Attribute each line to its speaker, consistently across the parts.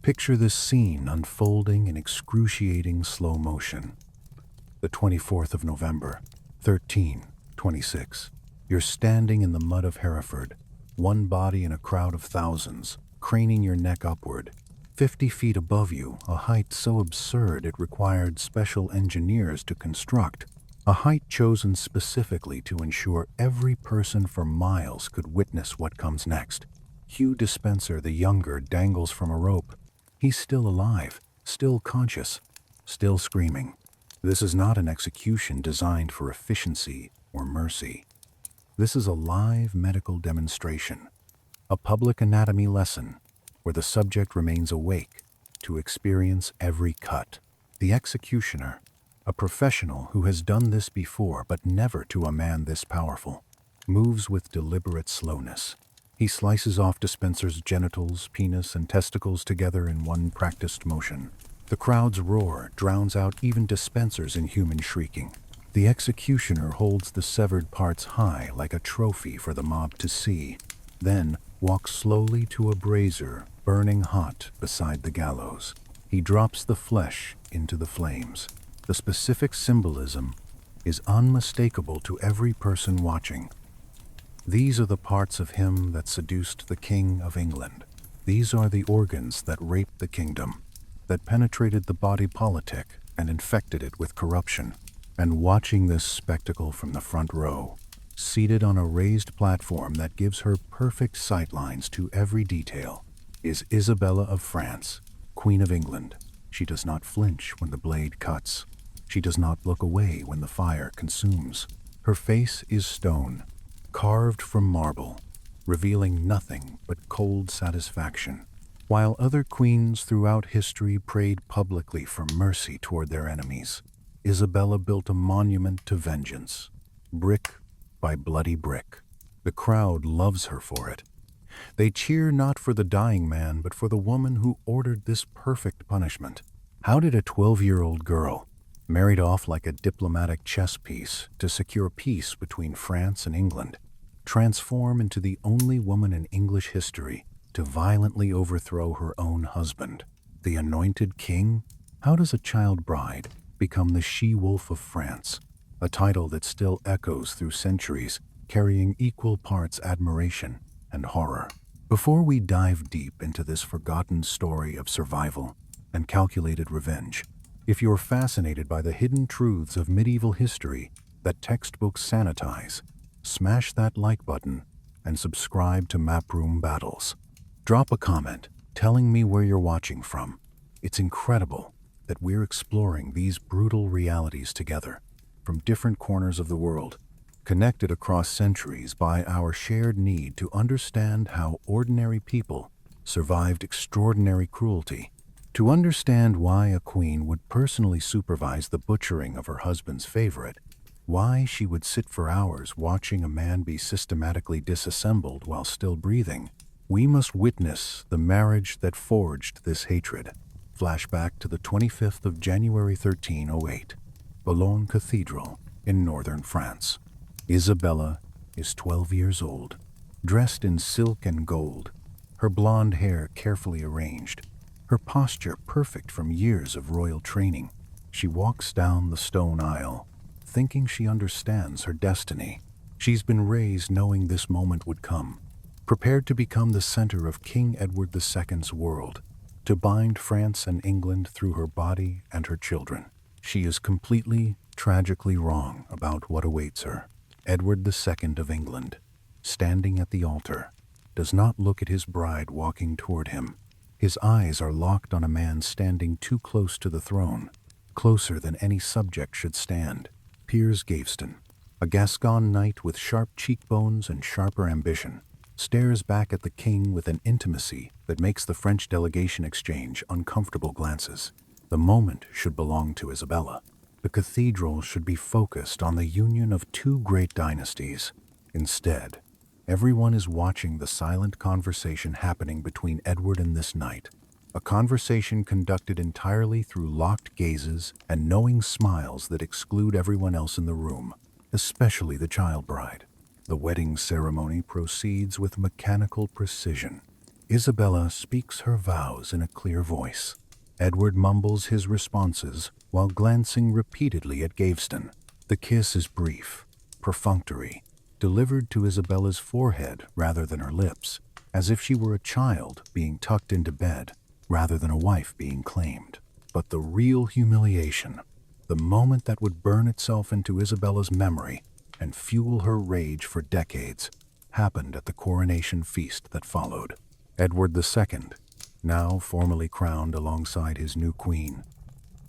Speaker 1: Picture this scene unfolding in excruciating slow motion. The 24th of November, 1326. You're standing in the mud of Hereford, one body in a crowd of thousands, craning your neck upward. 50 feet above you, a height so absurd it required special engineers to construct, a height chosen specifically to ensure every person for miles could witness what comes next. Hugh Despenser the younger dangles from a rope. He's still alive, still conscious, still screaming. This is not an execution designed for efficiency or mercy. This is a live medical demonstration, a public anatomy lesson where the subject remains awake to experience every cut. The executioner, a professional who has done this before but never to a man this powerful, moves with deliberate slowness. He slices off Despenser's genitals, penis, and testicles together in one practiced motion. The crowd's roar drowns out even Despenser's inhuman shrieking. The executioner holds the severed parts high like a trophy for the mob to see, then walks slowly to a brazier burning hot beside the gallows. He drops the flesh into the flames. The specific symbolism is unmistakable to every person watching. These are the parts of him that seduced the King of England. These are the organs that raped the kingdom, that penetrated the body politic and infected it with corruption. And watching this spectacle from the front row, seated on a raised platform that gives her perfect sightlines to every detail, is Isabella of France, Queen of England. She does not flinch when the blade cuts. She does not look away when the fire consumes. Her face is stone, carved from marble, revealing nothing but cold satisfaction. While other queens throughout history prayed publicly for mercy toward their enemies, Isabella built a monument to vengeance, brick by bloody brick. The crowd loves her for it. They cheer not for the dying man, but for the woman who ordered this perfect punishment. How did a 12-year-old girl, married off like a diplomatic chess piece to secure peace between France and England, transform into the only woman in English history to violently overthrow her own husband, the anointed king? How does a child bride become the she-wolf of France, a title that still echoes through centuries, carrying equal parts admiration and horror? Before we dive deep into this forgotten story of survival and calculated revenge, if you're fascinated by the hidden truths of medieval history that textbooks sanitize, smash that like button and subscribe to Maproom Battles. Drop a comment telling me where you're watching from. It's incredible that we're exploring these brutal realities together, from different corners of the world, connected across centuries by our shared need to understand how ordinary people survived extraordinary cruelty, to understand why a queen would personally supervise the butchering of her husband's favorite, why she would sit for hours watching a man be systematically disassembled while still breathing. We must witness the marriage that forged this hatred. Flashback to the 25th of January 1308, Boulogne Cathedral in northern France. Isabella is 12 years old, dressed in silk and gold, her blonde hair carefully arranged, her posture perfect from years of royal training. She walks down the stone aisle, thinking she understands her destiny. She's been raised knowing this moment would come, prepared to become the center of King Edward II's world, to bind France and England through her body and her children. She is completely, tragically wrong about what awaits her. Edward II of England, standing at the altar, does not look at his bride walking toward him. His eyes are locked on a man standing too close to the throne, closer than any subject should stand. Piers Gaveston, a Gascon knight with sharp cheekbones and sharper ambition, stares back at the king with an intimacy that makes the French delegation exchange uncomfortable glances. The moment should belong to Isabella. The cathedral should be focused on the union of two great dynasties. Instead, everyone is watching the silent conversation happening between Edward and this knight, a conversation conducted entirely through locked gazes and knowing smiles that exclude everyone else in the room, especially the child bride. The wedding ceremony proceeds with mechanical precision. Isabella speaks her vows in a clear voice. Edward mumbles his responses while glancing repeatedly at Gaveston. The kiss is brief, perfunctory, delivered to Isabella's forehead rather than her lips, as if she were a child being tucked into bed rather than a wife being claimed. But the real humiliation, the moment that would burn itself into Isabella's memory and fuel her rage for decades, happened at the coronation feast that followed. Edward II, now formally crowned alongside his new queen,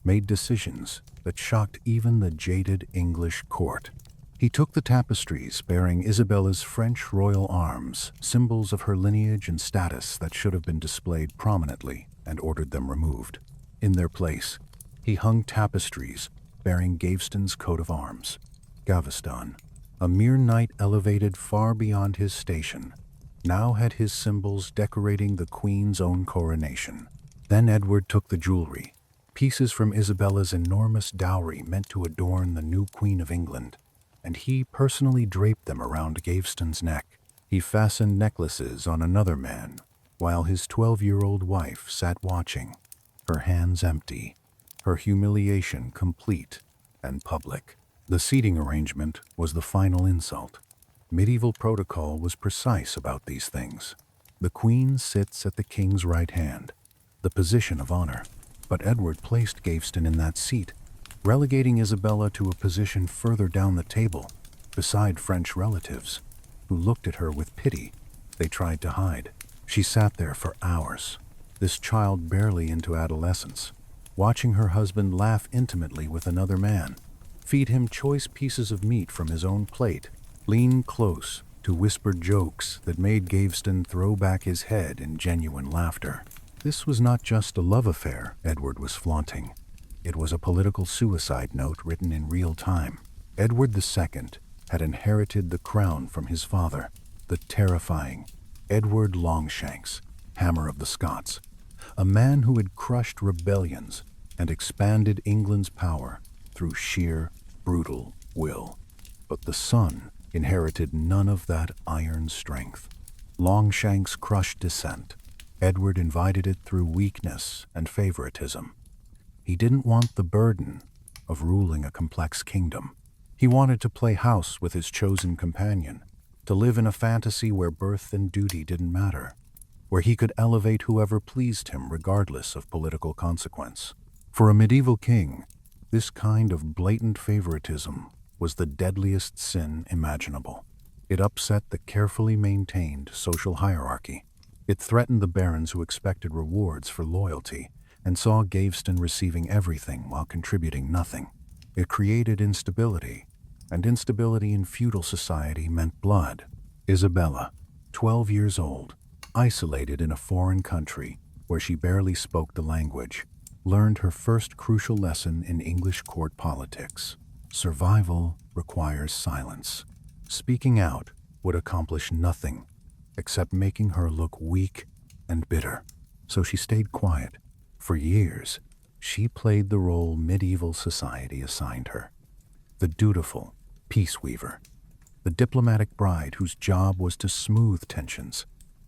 Speaker 1: made decisions that shocked even the jaded English court. He took the tapestries bearing Isabella's French royal arms, symbols of her lineage and status that should have been displayed prominently, and ordered them removed. In their place, he hung tapestries bearing Gaveston's coat of arms. Gaveston, a mere knight elevated far beyond his station, now had his symbols decorating the Queen's own coronation. Then Edward took the jewelry, pieces from Isabella's enormous dowry meant to adorn the new Queen of England, and he personally draped them around Gaveston's neck. He fastened necklaces on another man, while his 12-year-old wife sat watching, her hands empty, her humiliation complete and public. The seating arrangement was the final insult. Medieval protocol was precise about these things. The Queen sits at the King's right hand, the position of honor, but Edward placed Gaveston in that seat, relegating Isabella to a position further down the table, beside French relatives, who looked at her with pity they tried to hide. She sat there for hours, this child barely into adolescence, watching her husband laugh intimately with another man, feed him choice pieces of meat from his own plate, lean close to whispered jokes that made Gaveston throw back his head in genuine laughter. This was not just a love affair Edward was flaunting. It was a political suicide note written in real time. Edward II had inherited the crown from his father, the terrifying Edward Longshanks, Hammer of the Scots, a man who had crushed rebellions and expanded England's power through sheer, brutal will. But the son inherited none of that iron strength. Longshanks crushed dissent. Edward invited it through weakness and favoritism. He didn't want the burden of ruling a complex kingdom. He wanted to play house with his chosen companion, to live in a fantasy where birth and duty didn't matter, where he could elevate whoever pleased him regardless of political consequence. For a medieval king, this kind of blatant favoritism was the deadliest sin imaginable. It upset the carefully maintained social hierarchy. It threatened the barons who expected rewards for loyalty and saw Gaveston receiving everything while contributing nothing. It created instability, and instability in feudal society meant blood. Isabella, 12 years old, isolated in a foreign country where she barely spoke the language, learned her first crucial lesson in English court politics. Survival requires silence. Speaking out would accomplish nothing except making her look weak and bitter. So she stayed quiet. For years, she played the role medieval society assigned her. The dutiful peace weaver, the diplomatic bride whose job was to smooth tensions,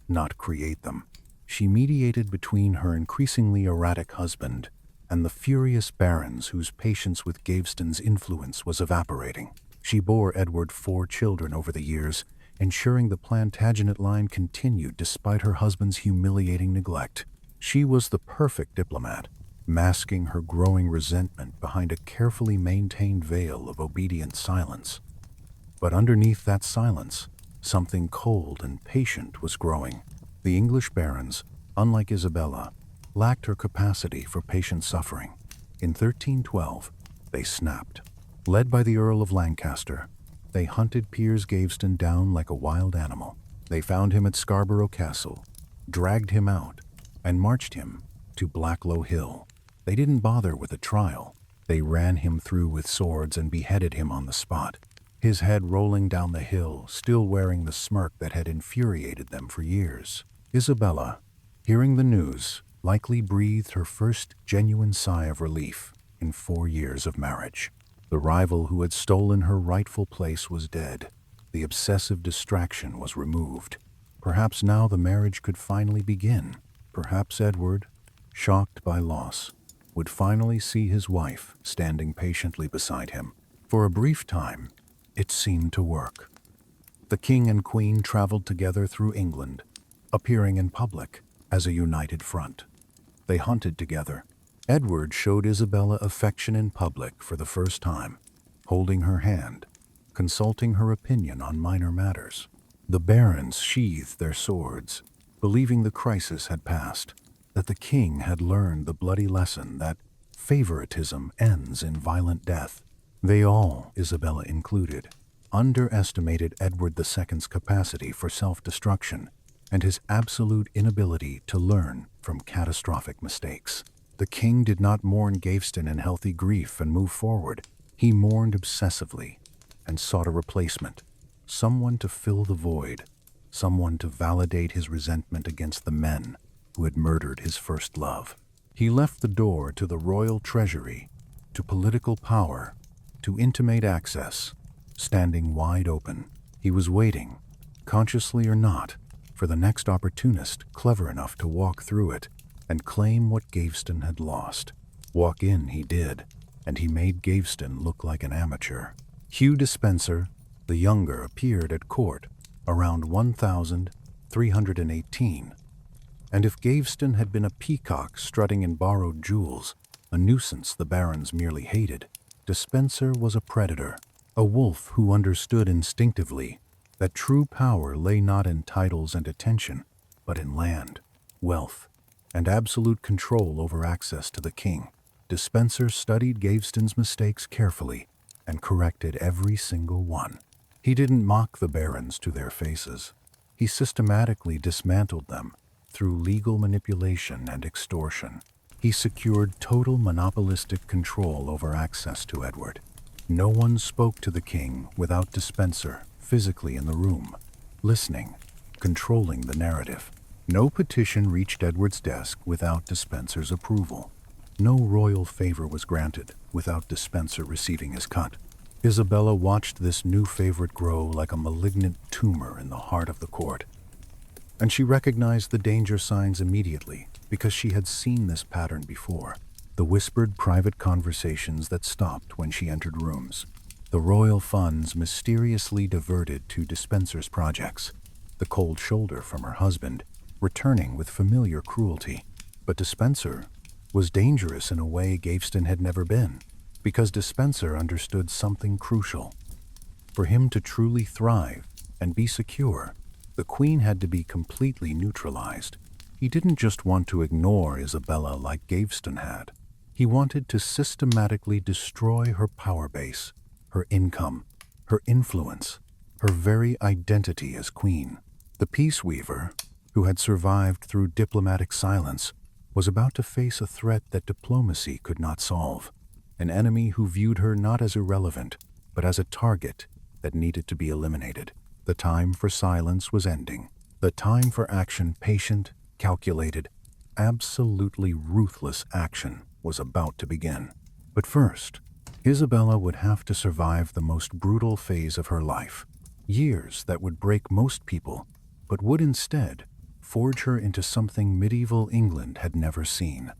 Speaker 1: not create them. She mediated between her increasingly erratic husband and the furious barons whose patience with Gaveston's influence was evaporating. She bore Edward 4 children over the years, ensuring the Plantagenet line continued despite her husband's humiliating neglect. She was the perfect diplomat, masking her growing resentment behind a carefully maintained veil of obedient silence. But underneath that silence, something cold and patient was growing. The English barons, unlike Isabella, lacked her capacity for patient suffering. In 1312, they snapped. Led by the Earl of Lancaster, they hunted Piers Gaveston down like a wild animal. They found him at Scarborough Castle, dragged him out, and marched him to Blacklow Hill. They didn't bother with a trial. They ran him through with swords and beheaded him on the spot, his head rolling down the hill, still wearing the smirk that had infuriated them for years. Isabella, hearing the news, likely breathed her first genuine sigh of relief in 4 years of marriage. The rival who had stolen her rightful place was dead. The obsessive distraction was removed. Perhaps now the marriage could finally begin. Perhaps Edward, shocked by loss, would finally see his wife standing patiently beside him. For a brief time, it seemed to work. The king and queen traveled together through England, appearing in public as a united front. They hunted together. Edward showed Isabella affection in public for the first time, holding her hand, consulting her opinion on minor matters. The barons sheathed their swords, believing the crisis had passed, that the king had learned the bloody lesson that favoritism ends in violent death. They all, Isabella included, underestimated Edward II's capacity for self-destruction and his absolute inability to learn from catastrophic mistakes. The king did not mourn Gaveston in healthy grief and move forward. He mourned obsessively and sought a replacement, someone to fill the void, someone to validate his resentment against the men who had murdered his first love. He left the door to the royal treasury, to political power, to intimate access, standing wide open. He was waiting, consciously or not, for the next opportunist clever enough to walk through it and claim what Gaveston had lost. Walk in he did, and he made Gaveston look like an amateur. Hugh Despenser, the younger, appeared at court around 1318, and if Gaveston had been a peacock strutting in borrowed jewels, a nuisance the barons merely hated, Despenser was a predator, a wolf who understood instinctively that true power lay not in titles and attention, but in land, wealth, and absolute control over access to the king. Despenser studied Gaveston's mistakes carefully and corrected every single one. He didn't mock the barons to their faces. He systematically dismantled them through legal manipulation and extortion. He secured total monopolistic control over access to Edward. No one spoke to the king without Despenser physically in the room, listening, controlling the narrative. No petition reached Edward's desk without Despenser's approval. No royal favor was granted without Despenser receiving his cut. Isabella watched this new favorite grow like a malignant tumor in the heart of the court. And she recognized the danger signs immediately because she had seen this pattern before. The whispered private conversations that stopped when she entered rooms. The royal funds mysteriously diverted to Despenser's projects. The cold shoulder from her husband, returning with familiar cruelty. But Despenser was dangerous in a way Gaveston had never been, because Despenser understood something crucial. For him to truly thrive and be secure, the queen had to be completely neutralized. He didn't just want to ignore Isabella like Gaveston had. He wanted to systematically destroy her power base, her income, her influence, her very identity as queen. The peace weaver, who had survived through diplomatic silence, was about to face a threat that diplomacy could not solve. An enemy who viewed her not as irrelevant, but as a target that needed to be eliminated. The time for silence was ending. The time for action, patient, calculated, absolutely ruthless action, was about to begin. But first, Isabella would have to survive the most brutal phase of her life. Years that would break most people, but would instead forge her into something medieval England had never seen.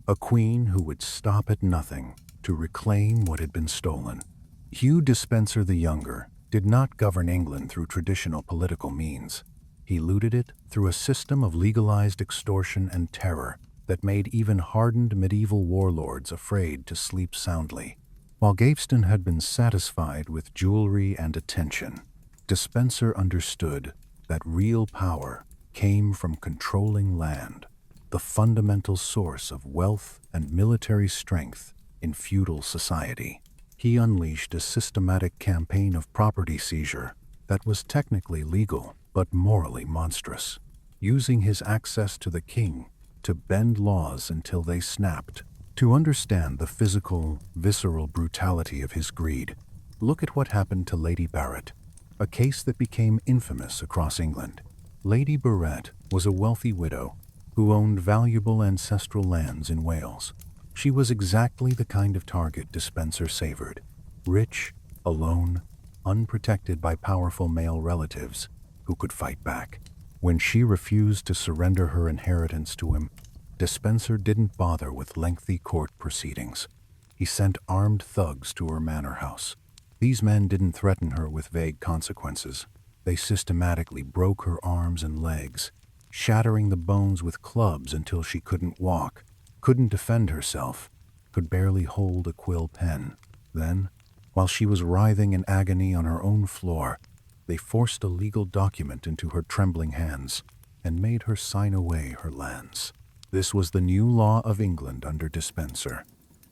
Speaker 1: A queen who would stop at nothing to reclaim what had been stolen. Hugh Despenser the Younger did not govern England through traditional political means. He looted it through a system of legalized extortion and terror that made even hardened medieval warlords afraid to sleep soundly. While Gaveston had been satisfied with jewelry and attention, Despenser understood that real power came from controlling land, the fundamental source of wealth and military strength in feudal society. He unleashed a systematic campaign of property seizure that was technically legal but morally monstrous, using his access to the king to bend laws until they snapped. To understand the physical, visceral brutality of his greed, look at what happened to Lady Barrett, a case that became infamous across England. Lady Barrett was a wealthy widow who owned valuable ancestral lands in Wales. She was exactly the kind of target Despenser savored. Rich, alone, unprotected by powerful male relatives who could fight back. When she refused to surrender her inheritance to him, Despenser didn't bother with lengthy court proceedings. He sent armed thugs to her manor house. These men didn't threaten her with vague consequences. They systematically broke her arms and legs, shattering the bones with clubs until she couldn't walk, couldn't defend herself, could barely hold a quill pen. Then, while she was writhing in agony on her own floor, they forced a legal document into her trembling hands and made her sign away her lands. This was the new law of England under Despenser.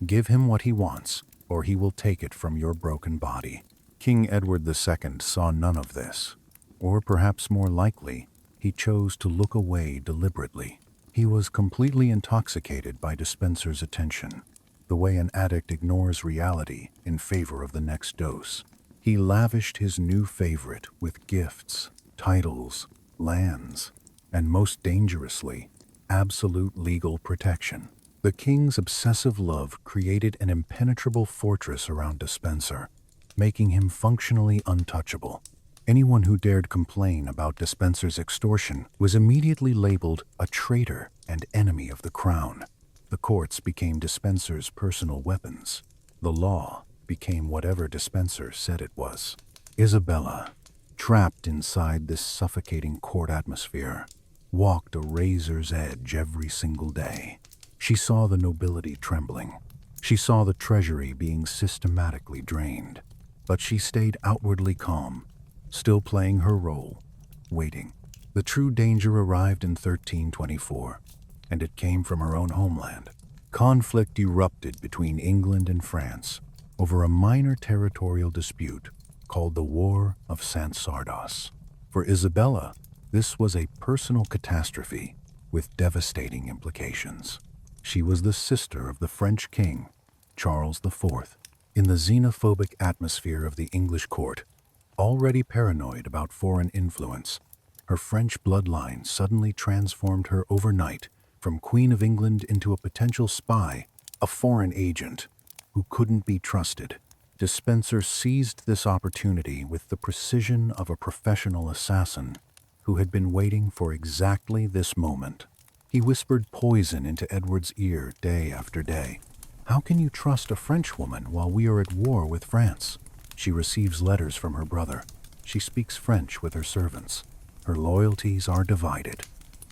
Speaker 1: Give him what he wants, or he will take it from your broken body. King Edward II saw none of this. Or perhaps more likely, he chose to look away deliberately. He was completely intoxicated by Despenser's attention, the way an addict ignores reality in favor of the next dose. He lavished his new favorite with gifts, titles, lands, and most dangerously, absolute legal protection. The king's obsessive love created an impenetrable fortress around Despenser, making him functionally untouchable. Anyone who dared complain about Despenser's extortion was immediately labeled a traitor and enemy of the crown. The courts became Despenser's personal weapons. The law became whatever Despenser said it was. Isabella, trapped inside this suffocating court atmosphere, walked a razor's edge every single day. She saw the nobility trembling. She saw the treasury being systematically drained. But she stayed outwardly calm, still playing her role, waiting. The true danger arrived in 1324, and it came from her own homeland. Conflict erupted between England and France over a minor territorial dispute called the War of St. Sardos. For Isabella, this was a personal catastrophe with devastating implications. She was the sister of the French king, Charles IV. In the xenophobic atmosphere of the English court, already paranoid about foreign influence, her French bloodline suddenly transformed her overnight from Queen of England into a potential spy, a foreign agent who couldn't be trusted. Despenser seized this opportunity with the precision of a professional assassin who had been waiting for exactly this moment. He whispered poison into Edward's ear day after day. How can you trust a Frenchwoman while we are at war with France? She receives letters from her brother. She speaks French with her servants. Her loyalties are divided.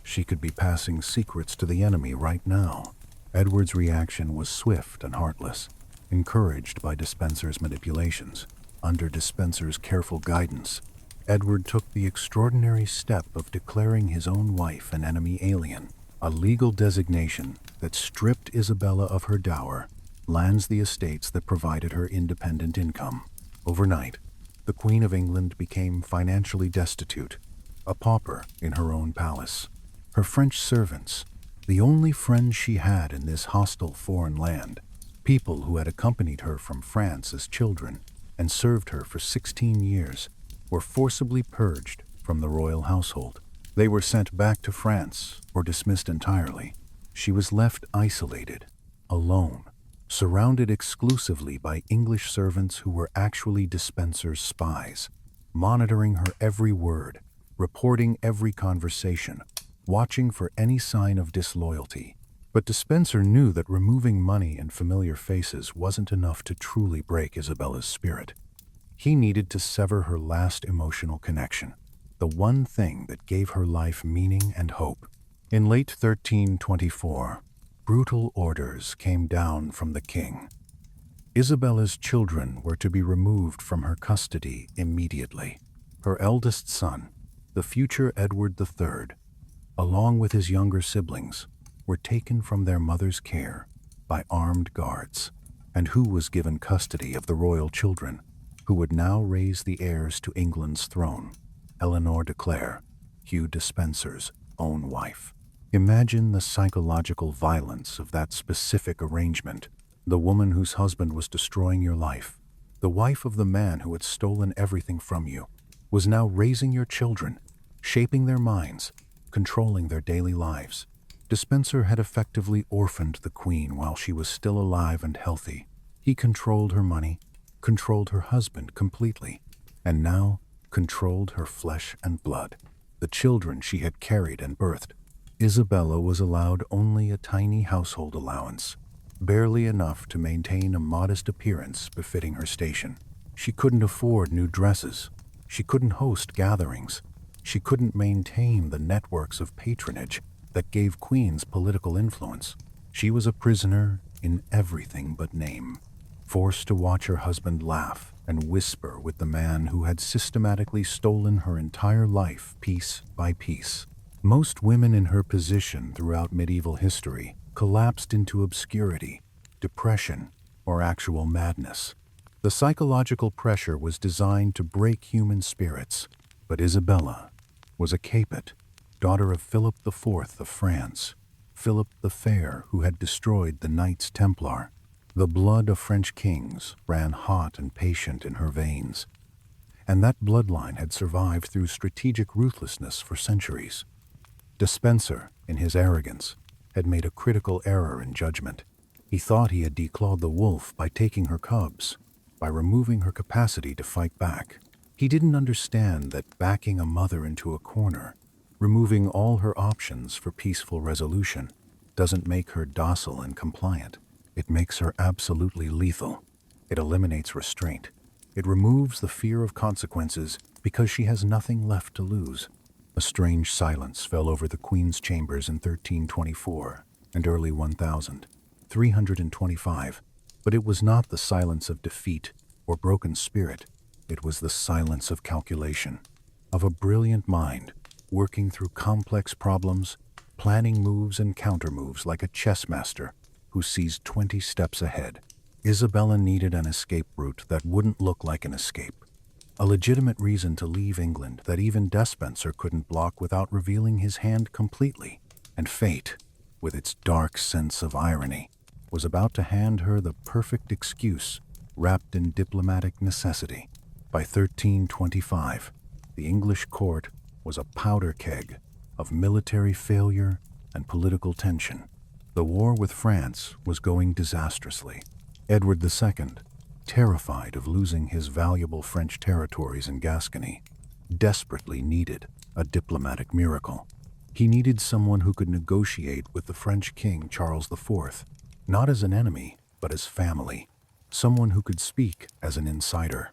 Speaker 1: She could be passing secrets to the enemy right now. Edward's reaction was swift and heartless, encouraged by Despenser's manipulations. Under Despenser's careful guidance, Edward took the extraordinary step of declaring his own wife an enemy alien, a legal designation that stripped Isabella of her dower, lands the estates that provided her independent income. Overnight, the Queen of England became financially destitute, a pauper in her own palace. Her French servants, the only friends she had in this hostile foreign land, people who had accompanied her from France as children and served her for 16 years, were forcibly purged from the royal household. They were sent back to France or dismissed entirely. She was left isolated, alone, surrounded exclusively by English servants who were actually Despenser's spies, monitoring her every word, reporting every conversation, watching for any sign of disloyalty. But Despenser knew that removing money and familiar faces wasn't enough to truly break Isabella's spirit. He needed to sever her last emotional connection, the one thing that gave her life meaning and hope. In late 1324, brutal orders came down from the king. Isabella's children were to be removed from her custody immediately. Her eldest son, the future Edward III, along with his younger siblings, were taken from their mother's care by armed guards. And who was given custody of the royal children, who would now raise the heirs to England's throne? Eleanor de Clare, Hugh Despenser's own wife. Imagine the psychological violence of that specific arrangement. The woman whose husband was destroying your life, the wife of the man who had stolen everything from you, was now raising your children, shaping their minds, controlling their daily lives. Despenser had effectively orphaned the queen while she was still alive and healthy. He controlled her money, controlled her husband completely, and now controlled her flesh and blood. the children she had carried and birthed. Isabella was allowed only a tiny household allowance, barely enough to maintain a modest appearance befitting her station. She couldn't afford new dresses. She couldn't host gatherings. She couldn't maintain the networks of patronage that gave queens political influence. She was a prisoner in everything but name, forced to watch her husband laugh and whisper with the man who had systematically stolen her entire life piece by piece. Most women in her position throughout medieval history collapsed into obscurity, depression, or actual madness. The psychological pressure was designed to break human spirits, but Isabella was a Capet, daughter of Philip IV of France, Philip the Fair, who had destroyed the Knights Templar. The blood of French kings ran hot and patient in her veins, and that bloodline had survived through strategic ruthlessness for centuries. Despenser, in his arrogance, had made a critical error in judgment. He thought he had declawed the wolf by taking her cubs, by removing her capacity to fight back. He didn't understand that backing a mother into a corner, removing all her options for peaceful resolution, doesn't make her docile and compliant. It makes her absolutely lethal. It eliminates restraint. It removes the fear of consequences because she has nothing left to lose. A strange silence fell over the Queen's chambers in 1324 and early 1325, but it was not the silence of defeat or broken spirit. It was the silence of calculation, of a brilliant mind working through complex problems, planning moves and countermoves like a chess master who sees 20 steps ahead. Isabella needed an escape route that wouldn't look like an escape, a legitimate reason to leave England that even Despenser couldn't block without revealing his hand completely. And fate, with its dark sense of irony, was about to hand her the perfect excuse wrapped in diplomatic necessity. By 1325, the English court was a powder keg of military failure and political tension. The war with France was going disastrously. Edward II, terrified of losing his valuable French territories in Gascony, desperately needed a diplomatic miracle. He needed someone who could negotiate with the French King Charles IV, not as an enemy, but as family, someone who could speak as an insider.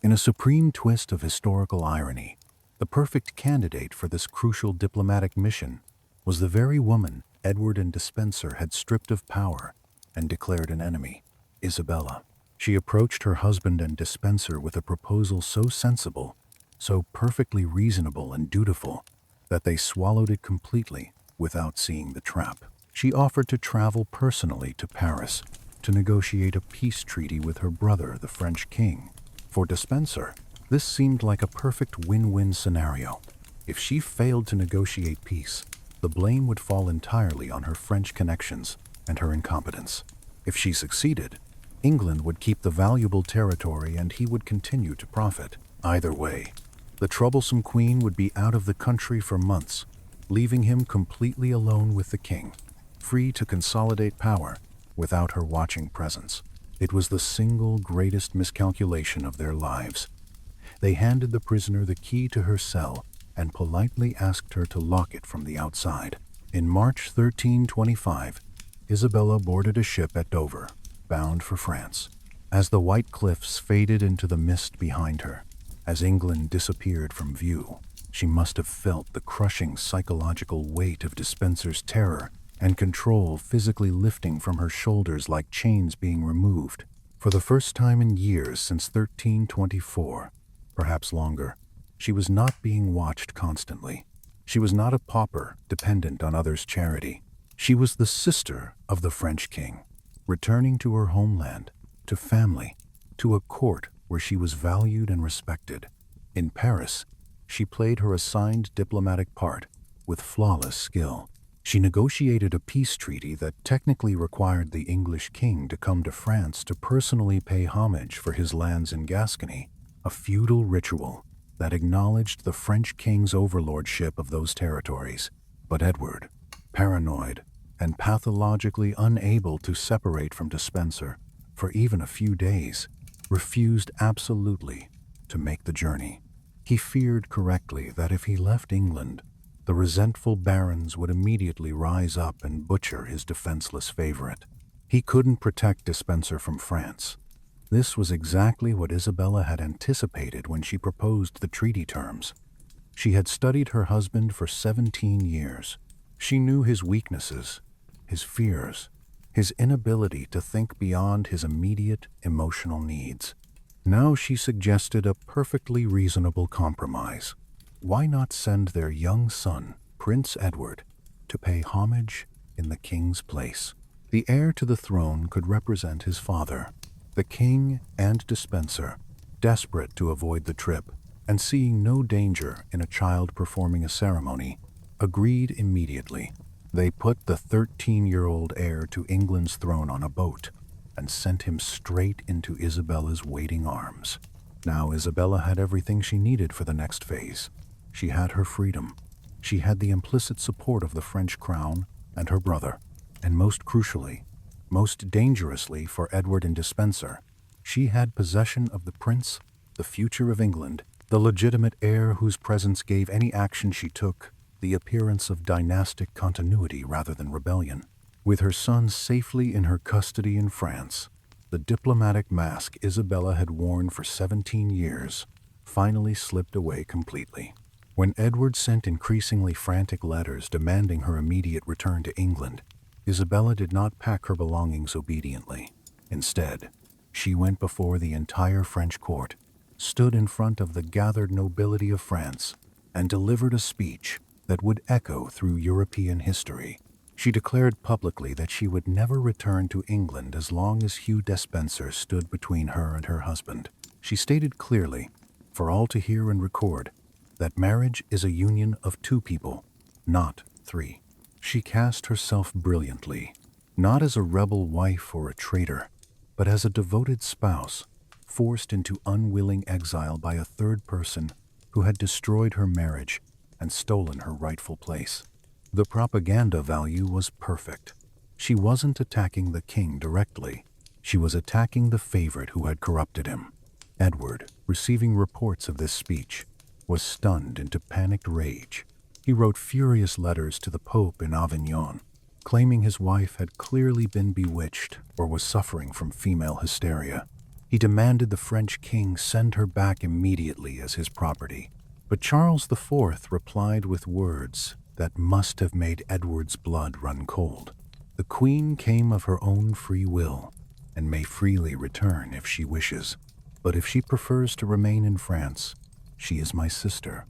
Speaker 1: In a supreme twist of historical irony, the perfect candidate for this crucial diplomatic mission was the very woman Edward and Despenser had stripped of power and declared an enemy, Isabella. She approached her husband and Despenser with a proposal so sensible, so perfectly reasonable and dutiful, that they swallowed it completely without seeing the trap. She offered to travel personally to Paris to negotiate a peace treaty with her brother, the French king. For Despenser, this seemed like a perfect win-win scenario. If she failed to negotiate peace, the blame would fall entirely on her French connections and her incompetence. If she succeeded, England would keep the valuable territory and he would continue to profit. Either way, the troublesome queen would be out of the country for months, leaving him completely alone with the king, free to consolidate power without her watching presence. It was the single greatest miscalculation of their lives. They handed the prisoner the key to her cell and politely asked her to lock it from the outside. In March 1325, Isabella boarded a ship at Dover, bound for France. As the white cliffs faded into the mist behind her, as England disappeared from view, she must have felt the crushing psychological weight of Despenser's terror and control physically lifting from her shoulders like chains being removed. For the first time in years since 1324, perhaps longer, she was not being watched constantly. She was not a pauper dependent on others' charity. She was the sister of the French king, returning to her homeland, to family, to a court where she was valued and respected. In Paris, she played her assigned diplomatic part with flawless skill. She negotiated a peace treaty that technically required the English king to come to France to personally pay homage for his lands in Gascony, a feudal ritual that acknowledged the French king's overlordship of those territories. But Edward, paranoid and pathologically unable to separate from Despenser for even a few days, refused absolutely to make the journey. He feared correctly that if he left England, the resentful barons would immediately rise up and butcher his defenseless favorite. He couldn't protect Despenser from France. This was exactly what Isabella had anticipated when she proposed the treaty terms. She had studied her husband for 17 years. She knew his weaknesses, his fears, his inability to think beyond his immediate emotional needs. Now she suggested a perfectly reasonable compromise. Why not send their young son, Prince Edward, to pay homage in the king's place? The heir to the throne could represent his father. The king and Despenser, desperate to avoid the trip and seeing no danger in a child performing a ceremony, agreed immediately. They put the 13-year-old heir to England's throne on a boat and sent him straight into Isabella's waiting arms. Now Isabella had everything she needed for the next phase. She had her freedom. She had the implicit support of the French crown and her brother. And most crucially, most dangerously for Edward and Despenser, she had possession of the prince, the future of England, the legitimate heir whose presence gave any action she took the appearance of dynastic continuity rather than rebellion. With her son safely in her custody in France, the diplomatic mask Isabella had worn for 17 years finally slipped away completely. When Edward sent increasingly frantic letters demanding her immediate return to England, Isabella did not pack her belongings obediently. Instead, she went before the entire French court, stood in front of the gathered nobility of France, and delivered a speech that would echo through European history. She declared publicly that she would never return to England as long as Hugh Despenser stood between her and her husband. She stated clearly, for all to hear and record, that marriage is a union of two people, not three. She cast herself brilliantly, not as a rebel wife or a traitor, but as a devoted spouse, forced into unwilling exile by a third person who had destroyed her marriage and stolen her rightful place. The propaganda value was perfect. She wasn't attacking the king directly. She was attacking the favorite who had corrupted him. Edward, receiving reports of this speech, was stunned into panicked rage. He wrote furious letters to the Pope in Avignon, claiming his wife had clearly been bewitched or was suffering from female hysteria. He demanded the French king send her back immediately as his property. But Charles IV replied with words that must have made Edward's blood run cold. The Queen came of her own free will and may freely return if she wishes. But if she prefers to remain in France, she is my sister,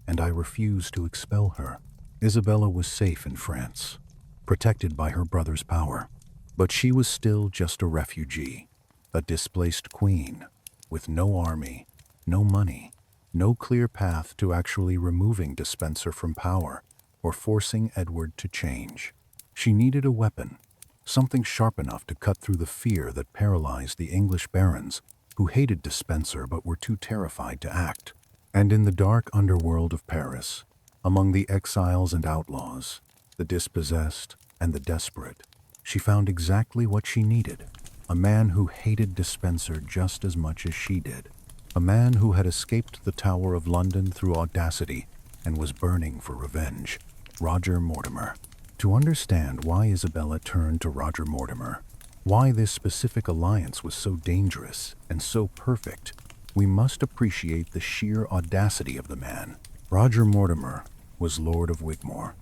Speaker 1: and I refuse to expel her. Isabella was safe in France, protected by her brother's power. But she was still just a refugee, a displaced queen, with no army, no money, no clear path to actually removing Despenser from power or forcing Edward to change. She needed a weapon, something sharp enough to cut through the fear that paralyzed the English barons who hated Despenser but were too terrified to act. And in the dark underworld of Paris, among the exiles and outlaws, the dispossessed and the desperate, she found exactly what she needed. A man who hated Despenser just as much as she did. A man who had escaped the Tower of London through audacity and was burning for revenge. Roger Mortimer. To understand why Isabella turned to Roger Mortimer, why this specific alliance was so dangerous and so perfect, we must appreciate the sheer audacity of the man. Roger Mortimer was Lord of Wigmore,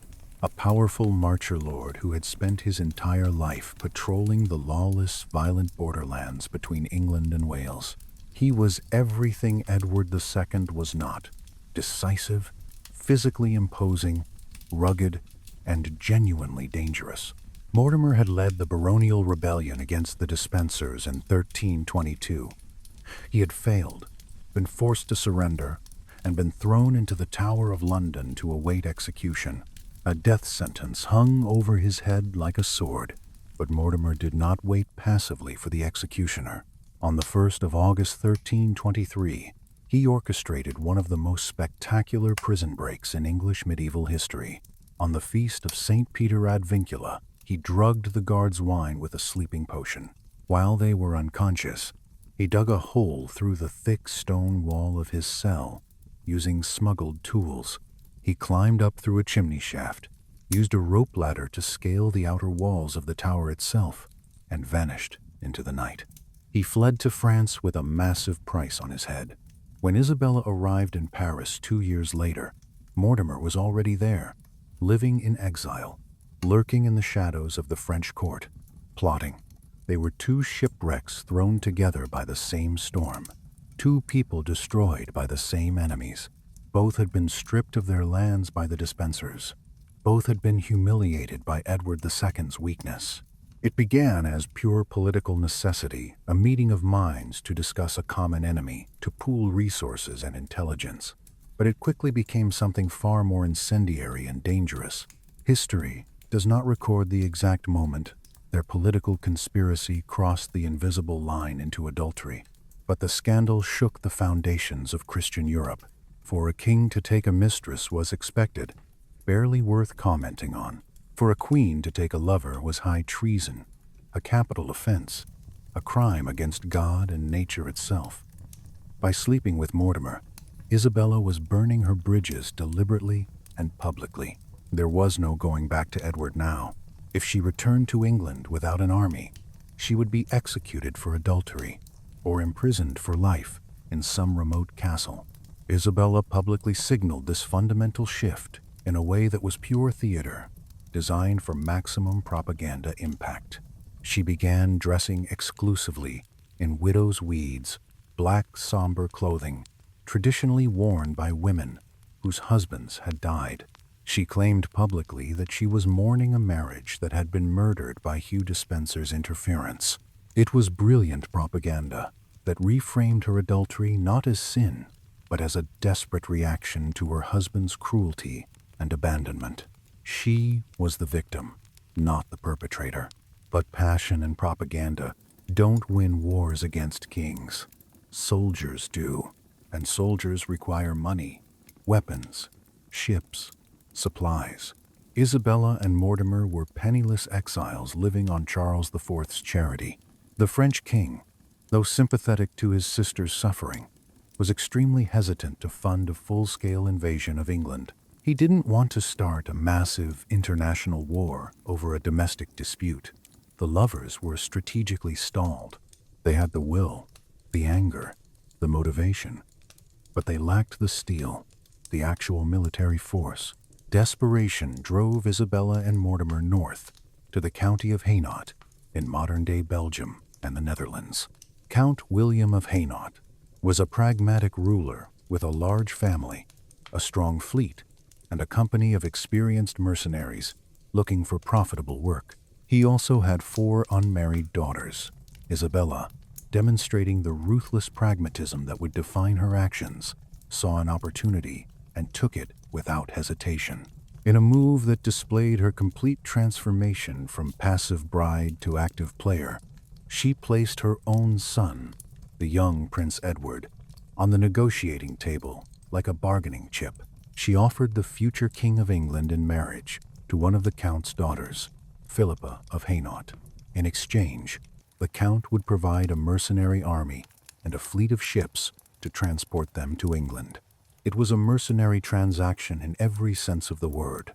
Speaker 1: a powerful marcher lord who had spent his entire life patrolling the lawless, violent borderlands between England and Wales. He was everything Edward II was not: decisive, physically imposing, rugged, and genuinely dangerous. Mortimer had led the baronial rebellion against the Despensers in 1322. He had failed, been forced to surrender, and been thrown into the Tower of London to await execution. A death sentence hung over his head like a sword, but Mortimer did not wait passively for the executioner. On the 1st of August 1323, he orchestrated one of the most spectacular prison breaks in English medieval history. On the feast of St. Peter ad Vincula, he drugged the guards' wine with a sleeping potion. While they were unconscious, he dug a hole through the thick stone wall of his cell, using smuggled tools. He climbed up through a chimney shaft, used a rope ladder to scale the outer walls of the tower itself, and vanished into the night. He fled to France with a massive price on his head. When Isabella arrived in Paris 2 years later, Mortimer was already there, living in exile, lurking in the shadows of the French court, plotting. They were two shipwrecks thrown together by the same storm, two people destroyed by the same enemies. Both had been stripped of their lands by the Despensers. Both had been humiliated by Edward II's weakness. It began as pure political necessity, a meeting of minds to discuss a common enemy, to pool resources and intelligence. But it quickly became something far more incendiary and dangerous. History does not record the exact moment their political conspiracy crossed the invisible line into adultery. But the scandal shook the foundations of Christian Europe. For a king to take a mistress was expected, barely worth commenting on. For a queen to take a lover was high treason, a capital offense, a crime against God and nature itself. By sleeping with Mortimer, Isabella was burning her bridges deliberately and publicly. There was no going back to Edward now. If she returned to England without an army, she would be executed for adultery or imprisoned for life in some remote castle. Isabella publicly signaled this fundamental shift in a way that was pure theater, designed for maximum propaganda impact. She began dressing exclusively in widow's weeds, black somber clothing, traditionally worn by women whose husbands had died. She claimed publicly that she was mourning a marriage that had been murdered by Hugh Despenser's interference. It was brilliant propaganda that reframed her adultery not as sin, but as a desperate reaction to her husband's cruelty and abandonment. She was the victim, not the perpetrator. But passion and propaganda don't win wars against kings. Soldiers do, and soldiers require money, weapons, ships, supplies. Isabella and Mortimer were penniless exiles living on Charles IV's charity. The French king, though sympathetic to his sister's suffering, was extremely hesitant to fund a full-scale invasion of England. He didn't want to start a massive international war over a domestic dispute. The lovers were strategically stalled. They had the will, the anger, the motivation, but they lacked the steel, the actual military force. Desperation drove Isabella and Mortimer north to the county of Hainaut in modern-day Belgium and the Netherlands. Count William of Hainaut was a pragmatic ruler with a large family, a strong fleet, and a company of experienced mercenaries looking for profitable work. He also had 4 unmarried daughters. Isabella, demonstrating the ruthless pragmatism that would define her actions, saw an opportunity and took it without hesitation. In a move that displayed her complete transformation from passive bride to active player, she placed her own son, the young Prince Edward, on the negotiating table like a bargaining chip. She offered the future King of England in marriage to one of the Count's daughters, Philippa of Hainaut. In exchange, the Count would provide a mercenary army and a fleet of ships to transport them to England. It was a mercenary transaction in every sense of the word,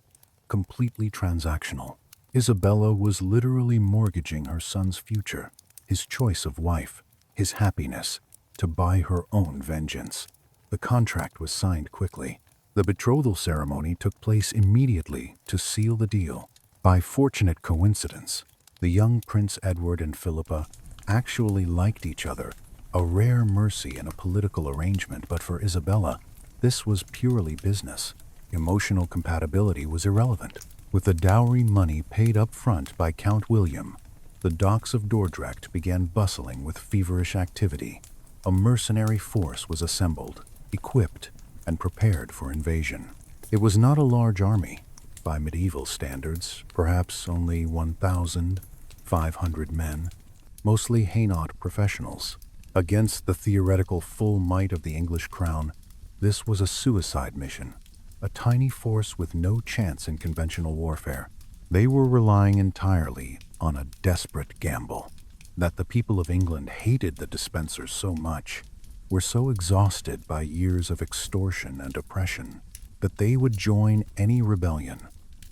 Speaker 1: completely transactional. Isabella was literally mortgaging her son's future, his choice of wife, his happiness, to buy her own vengeance. The contract was signed quickly. The betrothal ceremony took place immediately to seal the deal. By fortunate coincidence, the young Prince Edward and Philippa actually liked each other, a rare mercy in a political arrangement, but for Isabella, this was purely business. Emotional compatibility was irrelevant. With the dowry money paid up front by Count William, the docks of Dordrecht began bustling with feverish activity. A mercenary force was assembled, equipped, and prepared for invasion. It was not a large army. By medieval standards, perhaps only 1,500 men, mostly Hainaut professionals. Against the theoretical full might of the English crown, this was a suicide mission, a tiny force with no chance in conventional warfare. They were relying entirely on a desperate gamble. That the people of England hated the Despensers so much, were so exhausted by years of extortion and oppression that they would join any rebellion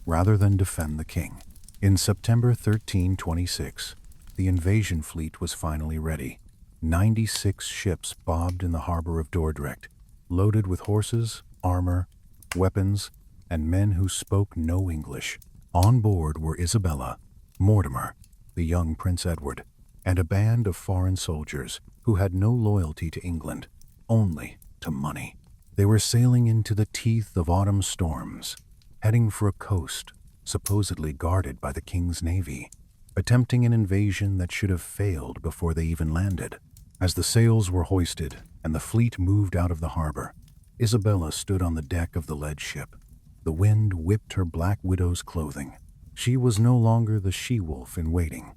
Speaker 1: rather than defend the king. In September 1326, the invasion fleet was finally ready. 96 ships bobbed in the harbor of Dordrecht, loaded with horses, armor, weapons, and men who spoke no English. On board were Isabella, Mortimer, the young Prince Edward, and a band of foreign soldiers who had no loyalty to England, only to money. They were sailing into the teeth of autumn storms, heading for a coast supposedly guarded by the king's navy, attempting an invasion that should have failed before they even landed. As the sails were hoisted and the fleet moved out of the harbor, Isabella stood on the deck of the lead ship. The wind whipped her black widow's clothing. She was no longer the she-wolf in waiting,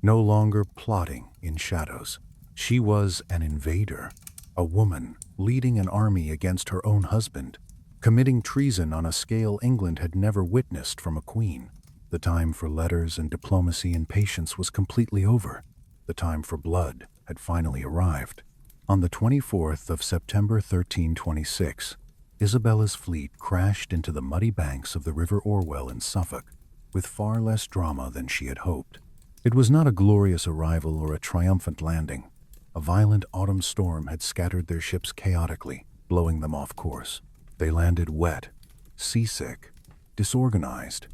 Speaker 1: no longer plotting in shadows. She was an invader, a woman leading an army against her own husband, committing treason on a scale England had never witnessed from a queen. The time for letters and diplomacy and patience was completely over. The time for blood had finally arrived. On the 24th of September 1326, Isabella's fleet crashed into the muddy banks of the River Orwell in Suffolk, with far less drama than she had hoped. It was not a glorious arrival or a triumphant landing. A violent autumn storm had scattered their ships chaotically, blowing them off course. They landed wet, seasick, disorganized,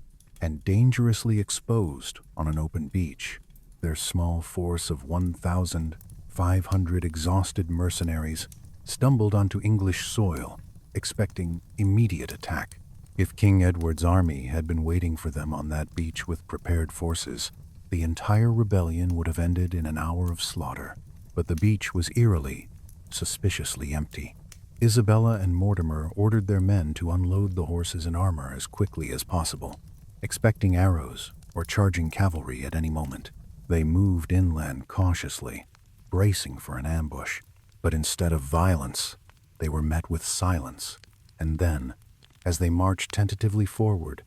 Speaker 1: and dangerously exposed on an open beach. Their small force of 1,500 exhausted mercenaries stumbled onto English soil, expecting immediate attack. If King Edward's army had been waiting for them on that beach with prepared forces, the entire rebellion would have ended in an hour of slaughter. But the beach was eerily, suspiciously empty. Isabella and Mortimer ordered their men to unload the horses and armor as quickly as possible, expecting arrows or charging cavalry at any moment. They moved inland cautiously, bracing for an ambush. But instead of violence, they were met with silence. And then, as they marched tentatively forward,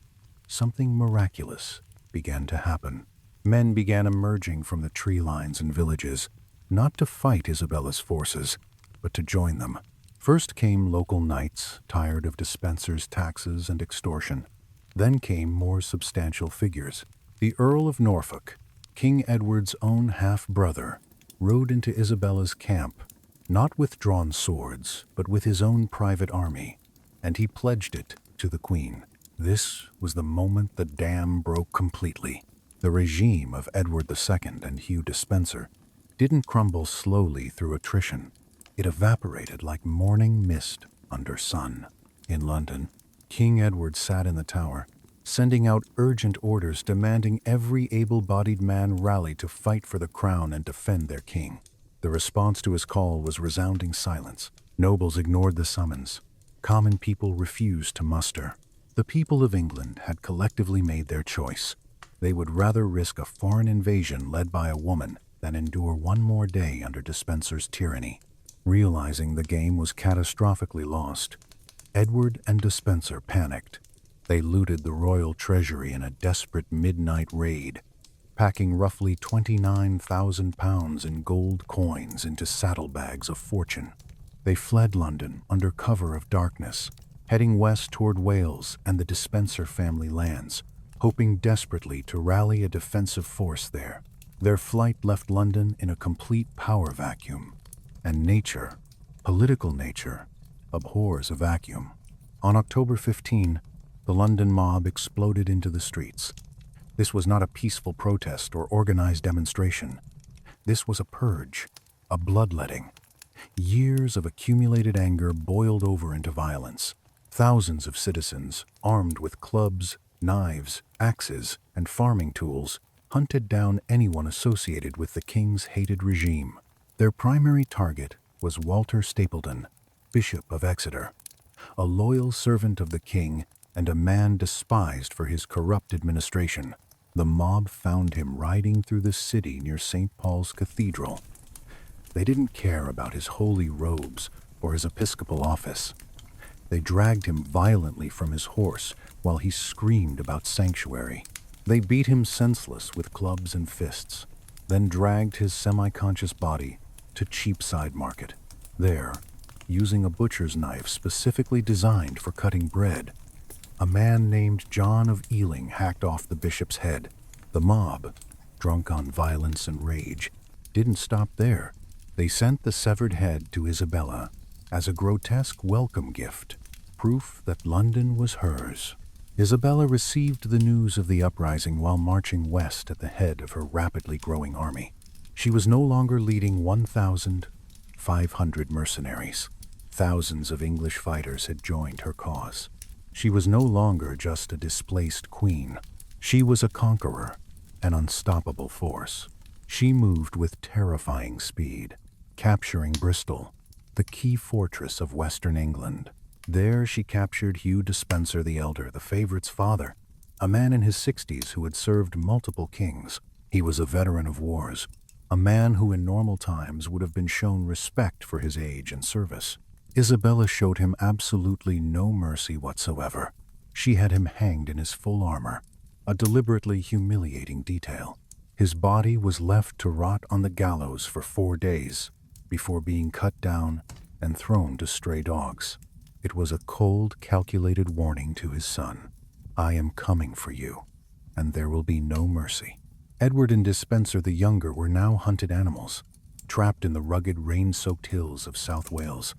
Speaker 1: something miraculous began to happen. Men began emerging from the tree lines and villages, not to fight Isabella's forces, but to join them. First came local knights, tired of Despenser's taxes and extortion. Then came more substantial figures. The Earl of Norfolk, King Edward's own half-brother, rode into Isabella's camp, not with drawn swords, but with his own private army, and he pledged it to the Queen. This was the moment the dam broke completely. The regime of Edward II and Hugh Despenser didn't crumble slowly through attrition. It evaporated like morning mist under sun. In London, King Edward sat in the Tower, sending out urgent orders demanding every able-bodied man rally to fight for the crown and defend their king. The response to his call was resounding silence. Nobles ignored the summons. Common people refused to muster. The people of England had collectively made their choice. They would rather risk a foreign invasion led by a woman than endure one more day under Despenser's tyranny. Realizing the game was catastrophically lost, Edward and Despenser panicked. They looted the royal treasury in a desperate midnight raid, packing roughly 29,000 pounds in gold coins into saddlebags of fortune. They fled London under cover of darkness, heading west toward Wales and the Despenser family lands, hoping desperately to rally a defensive force there. Their flight left London in a complete power vacuum, and nature, political nature, abhors a vacuum. On October 15, the London mob exploded into the streets. This was not a peaceful protest or organized demonstration. This was a purge, a bloodletting. Years of accumulated anger boiled over into violence. Thousands of citizens, armed with clubs, knives, axes, and farming tools, hunted down anyone associated with the king's hated regime. Their primary target was Walter Stapleton, Bishop of Exeter, a loyal servant of the king and a man despised for his corrupt administration. The mob found him riding through the city near St. Paul's Cathedral. They didn't care about his holy robes or his episcopal office. They dragged him violently from his horse while he screamed about sanctuary. They beat him senseless with clubs and fists, then dragged his semi-conscious body to Cheapside Market. There, using a butcher's knife specifically designed for cutting bread, a man named John of Ealing hacked off the bishop's head. The mob, drunk on violence and rage, didn't stop there. They sent the severed head to Isabella as a grotesque welcome gift, proof that London was hers. Isabella received the news of the uprising while marching west at the head of her rapidly growing army. She was no longer leading 1,500 mercenaries. Thousands of English fighters had joined her cause. She was no longer just a displaced queen. She was a conqueror, an unstoppable force. She moved with terrifying speed, capturing Bristol, the key fortress of western England. There she captured Hugh Despenser the Elder, the favorite's father, a man in his 60s who had served multiple kings. He was a veteran of wars, a man who in normal times would have been shown respect for his age and service. Isabella showed him absolutely no mercy whatsoever. She had him hanged in his full armor, a deliberately humiliating detail. His body was left to rot on the gallows for 4 days before being cut down and thrown to stray dogs. It was a cold, calculated warning to his son. I am coming for you, and there will be no mercy. Edward and Despenser the Younger were now hunted animals, trapped in the rugged, rain-soaked hills of South Wales,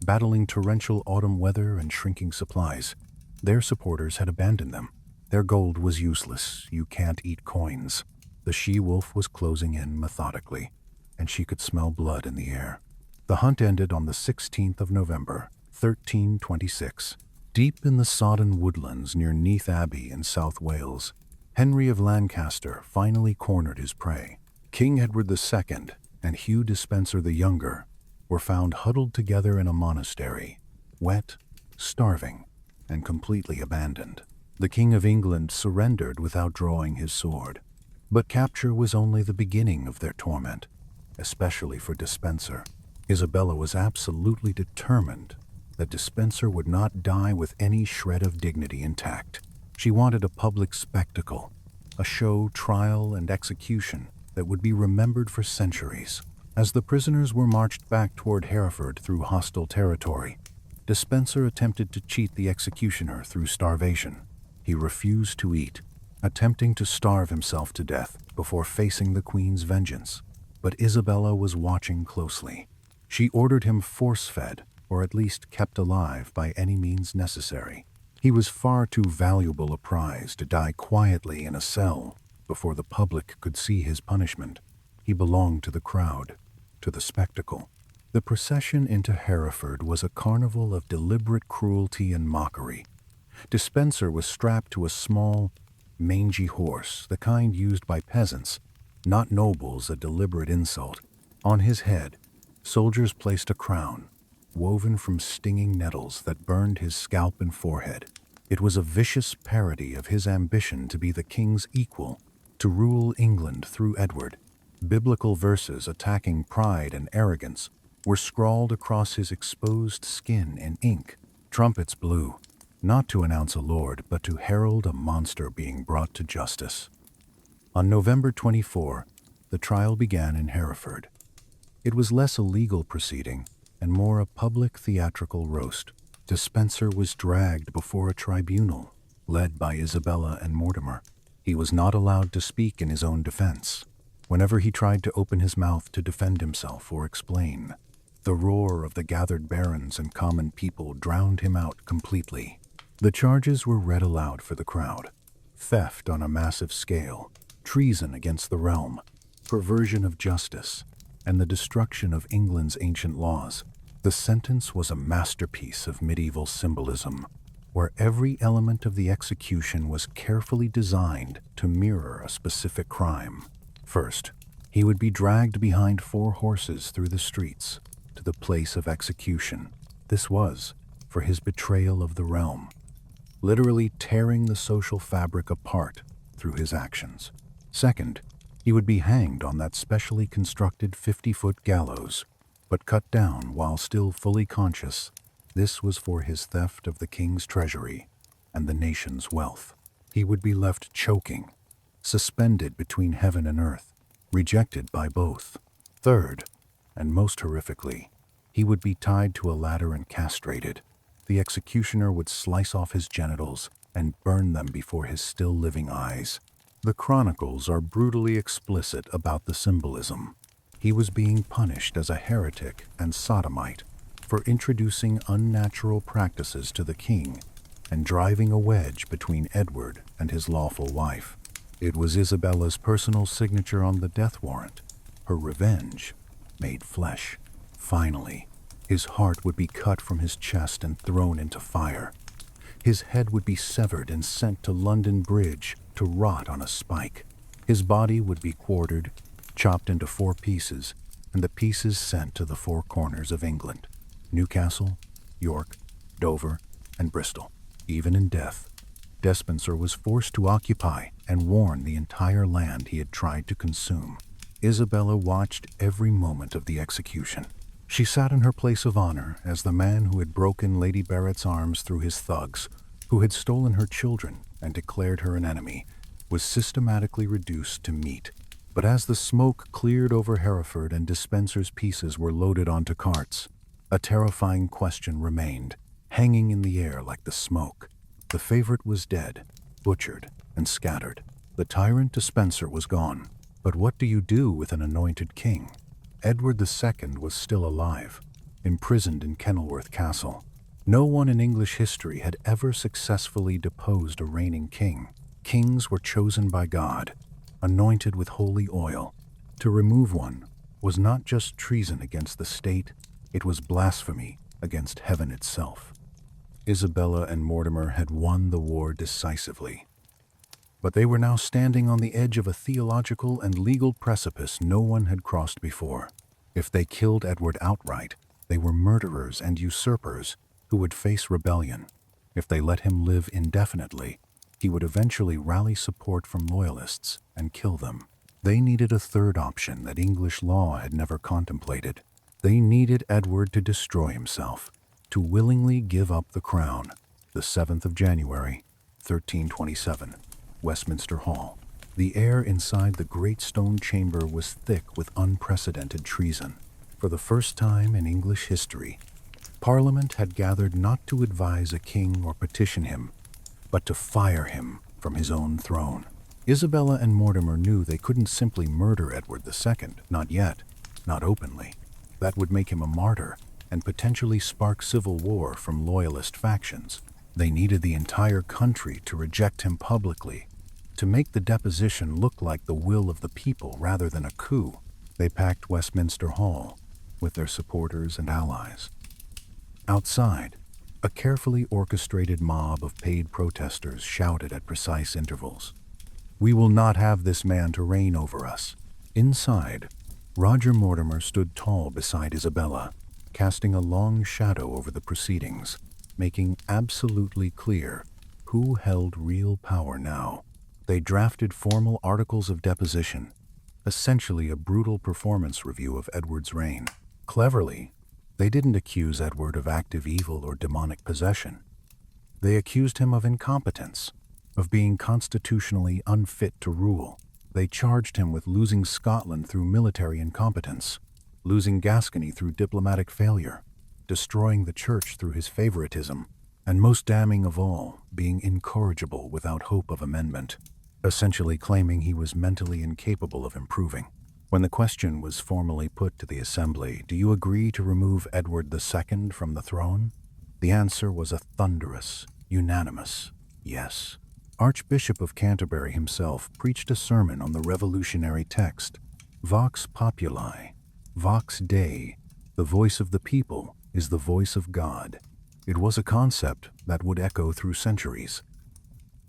Speaker 1: battling torrential autumn weather and shrinking supplies. Their supporters had abandoned them. Their gold was useless. You can't eat coins. The she-wolf was closing in methodically, and she could smell blood in the air. The hunt ended on the 16th of November, 1326. Deep in the sodden woodlands near Neath Abbey in South Wales, Henry of Lancaster finally cornered his prey. King Edward II and Hugh Despenser the Younger were found huddled together in a monastery, wet, starving, and completely abandoned. The King of England surrendered without drawing his sword. But capture was only the beginning of their torment, especially for Despenser. Isabella was absolutely determined that Despenser would not die with any shred of dignity intact. She wanted a public spectacle, a show, trial, and execution that would be remembered for centuries. As the prisoners were marched back toward Hereford through hostile territory, Despenser attempted to cheat the executioner through starvation. He refused to eat, attempting to starve himself to death before facing the Queen's vengeance. But Isabella was watching closely. She ordered him force-fed, or at least kept alive by any means necessary. He was far too valuable a prize to die quietly in a cell before the public could see his punishment. He belonged to the crowd, to the spectacle. The procession into Hereford was a carnival of deliberate cruelty and mockery. Despenser was strapped to a small, mangy horse, the kind used by peasants, not nobles, a deliberate insult. On his head, soldiers placed a crown, woven from stinging nettles that burned his scalp and forehead. It was a vicious parody of his ambition to be the king's equal, to rule England through Edward. Biblical verses attacking pride and arrogance were scrawled across his exposed skin in ink. Trumpets blew, not to announce a lord, but to herald a monster being brought to justice. On November 24, the trial began in Hereford. It was less a legal proceeding and more a public theatrical roast. Despenser was dragged before a tribunal, led by Isabella and Mortimer. He was not allowed to speak in his own defense. Whenever he tried to open his mouth to defend himself or explain, the roar of the gathered barons and common people drowned him out completely. The charges were read aloud for the crowd: theft on a massive scale, treason against the realm, perversion of justice, and the destruction of England's ancient laws. The sentence was a masterpiece of medieval symbolism, where every element of the execution was carefully designed to mirror a specific crime. First, he would be dragged behind 4 horses through the streets to the place of execution. This was for his betrayal of the realm, literally tearing the social fabric apart through his actions. Second, he would be hanged on that specially constructed 50-foot gallows, but cut down while still fully conscious. This was for his theft of the king's treasury and the nation's wealth. He would be left choking, suspended between heaven and earth, rejected by both. Third, and most horrifically, He would be tied to a ladder and castrated. The executioner would slice off his genitals and burn them before his still living eyes. The chronicles are brutally explicit about the symbolism. He was being punished as a heretic and sodomite for introducing unnatural practices to the king and driving a wedge between Edward and his lawful wife. It was Isabella's personal signature on the death warrant, her revenge made flesh. Finally, his heart would be cut from his chest and thrown into fire. His head would be severed and sent to London Bridge to rot on a spike. His body would be quartered, chopped into 4 pieces, and the pieces sent to the 4 corners of England: Newcastle, York, Dover, and Bristol. Even in death, Despenser was forced to occupy and warn the entire land he had tried to consume. Isabella watched every moment of the execution. She sat in her place of honor as the man who had broken Lady Barrett's arms through his thugs, who had stolen her children and declared her an enemy, was systematically reduced to meat. But as the smoke cleared over Hereford and Despenser's pieces were loaded onto carts, a terrifying question remained, hanging in the air like the smoke. The favorite was dead, butchered, and scattered. The tyrant Despenser was gone. But what do you do with an anointed king? Edward II was still alive, imprisoned in Kenilworth Castle. No one in English history had ever successfully deposed a reigning king. Kings were chosen by God, anointed with holy oil. To remove one was not just treason against the state, it was blasphemy against heaven itself. Isabella and Mortimer had won the war decisively. But they were now standing on the edge of a theological and legal precipice no one had crossed before. If they killed Edward outright, they were murderers and usurpers who would face rebellion. If they let him live indefinitely, he would eventually rally support from loyalists and kill them. They needed a third option that English law had never contemplated. They needed Edward to destroy himself, to willingly give up the crown. The 7th of January, 1327, Westminster Hall. The air inside the great stone chamber was thick with unprecedented treason. For the first time in English history, Parliament had gathered not to advise a king or petition him, but to fire him from his own throne. Isabella and Mortimer knew they couldn't simply murder Edward II, not yet, not openly. That would make him a martyr and potentially spark civil war from loyalist factions. They needed the entire country to reject him publicly, to make the deposition look like the will of the people rather than a coup. They packed Westminster Hall with their supporters and allies. Outside, a carefully orchestrated mob of paid protesters shouted at precise intervals, "We will not have this man to reign over us." Inside, Roger Mortimer stood tall beside Isabella, casting a long shadow over the proceedings, making absolutely clear who held real power now. They drafted formal articles of deposition, essentially a brutal performance review of Edward's reign. Cleverly, they didn't accuse Edward of active evil or demonic possession. They accused him of incompetence, of being constitutionally unfit to rule. They charged him with losing Scotland through military incompetence, losing Gascony through diplomatic failure, destroying the church through his favoritism, and most damning of all, being incorrigible without hope of amendment, essentially claiming he was mentally incapable of improving. When the question was formally put to the Assembly, "Do you agree to remove Edward II from the throne?" the answer was a thunderous, unanimous yes. Archbishop of Canterbury himself preached a sermon on the revolutionary text, "Vox Populi, Vox Dei, the voice of the people is the voice of God." It was a concept that would echo through centuries.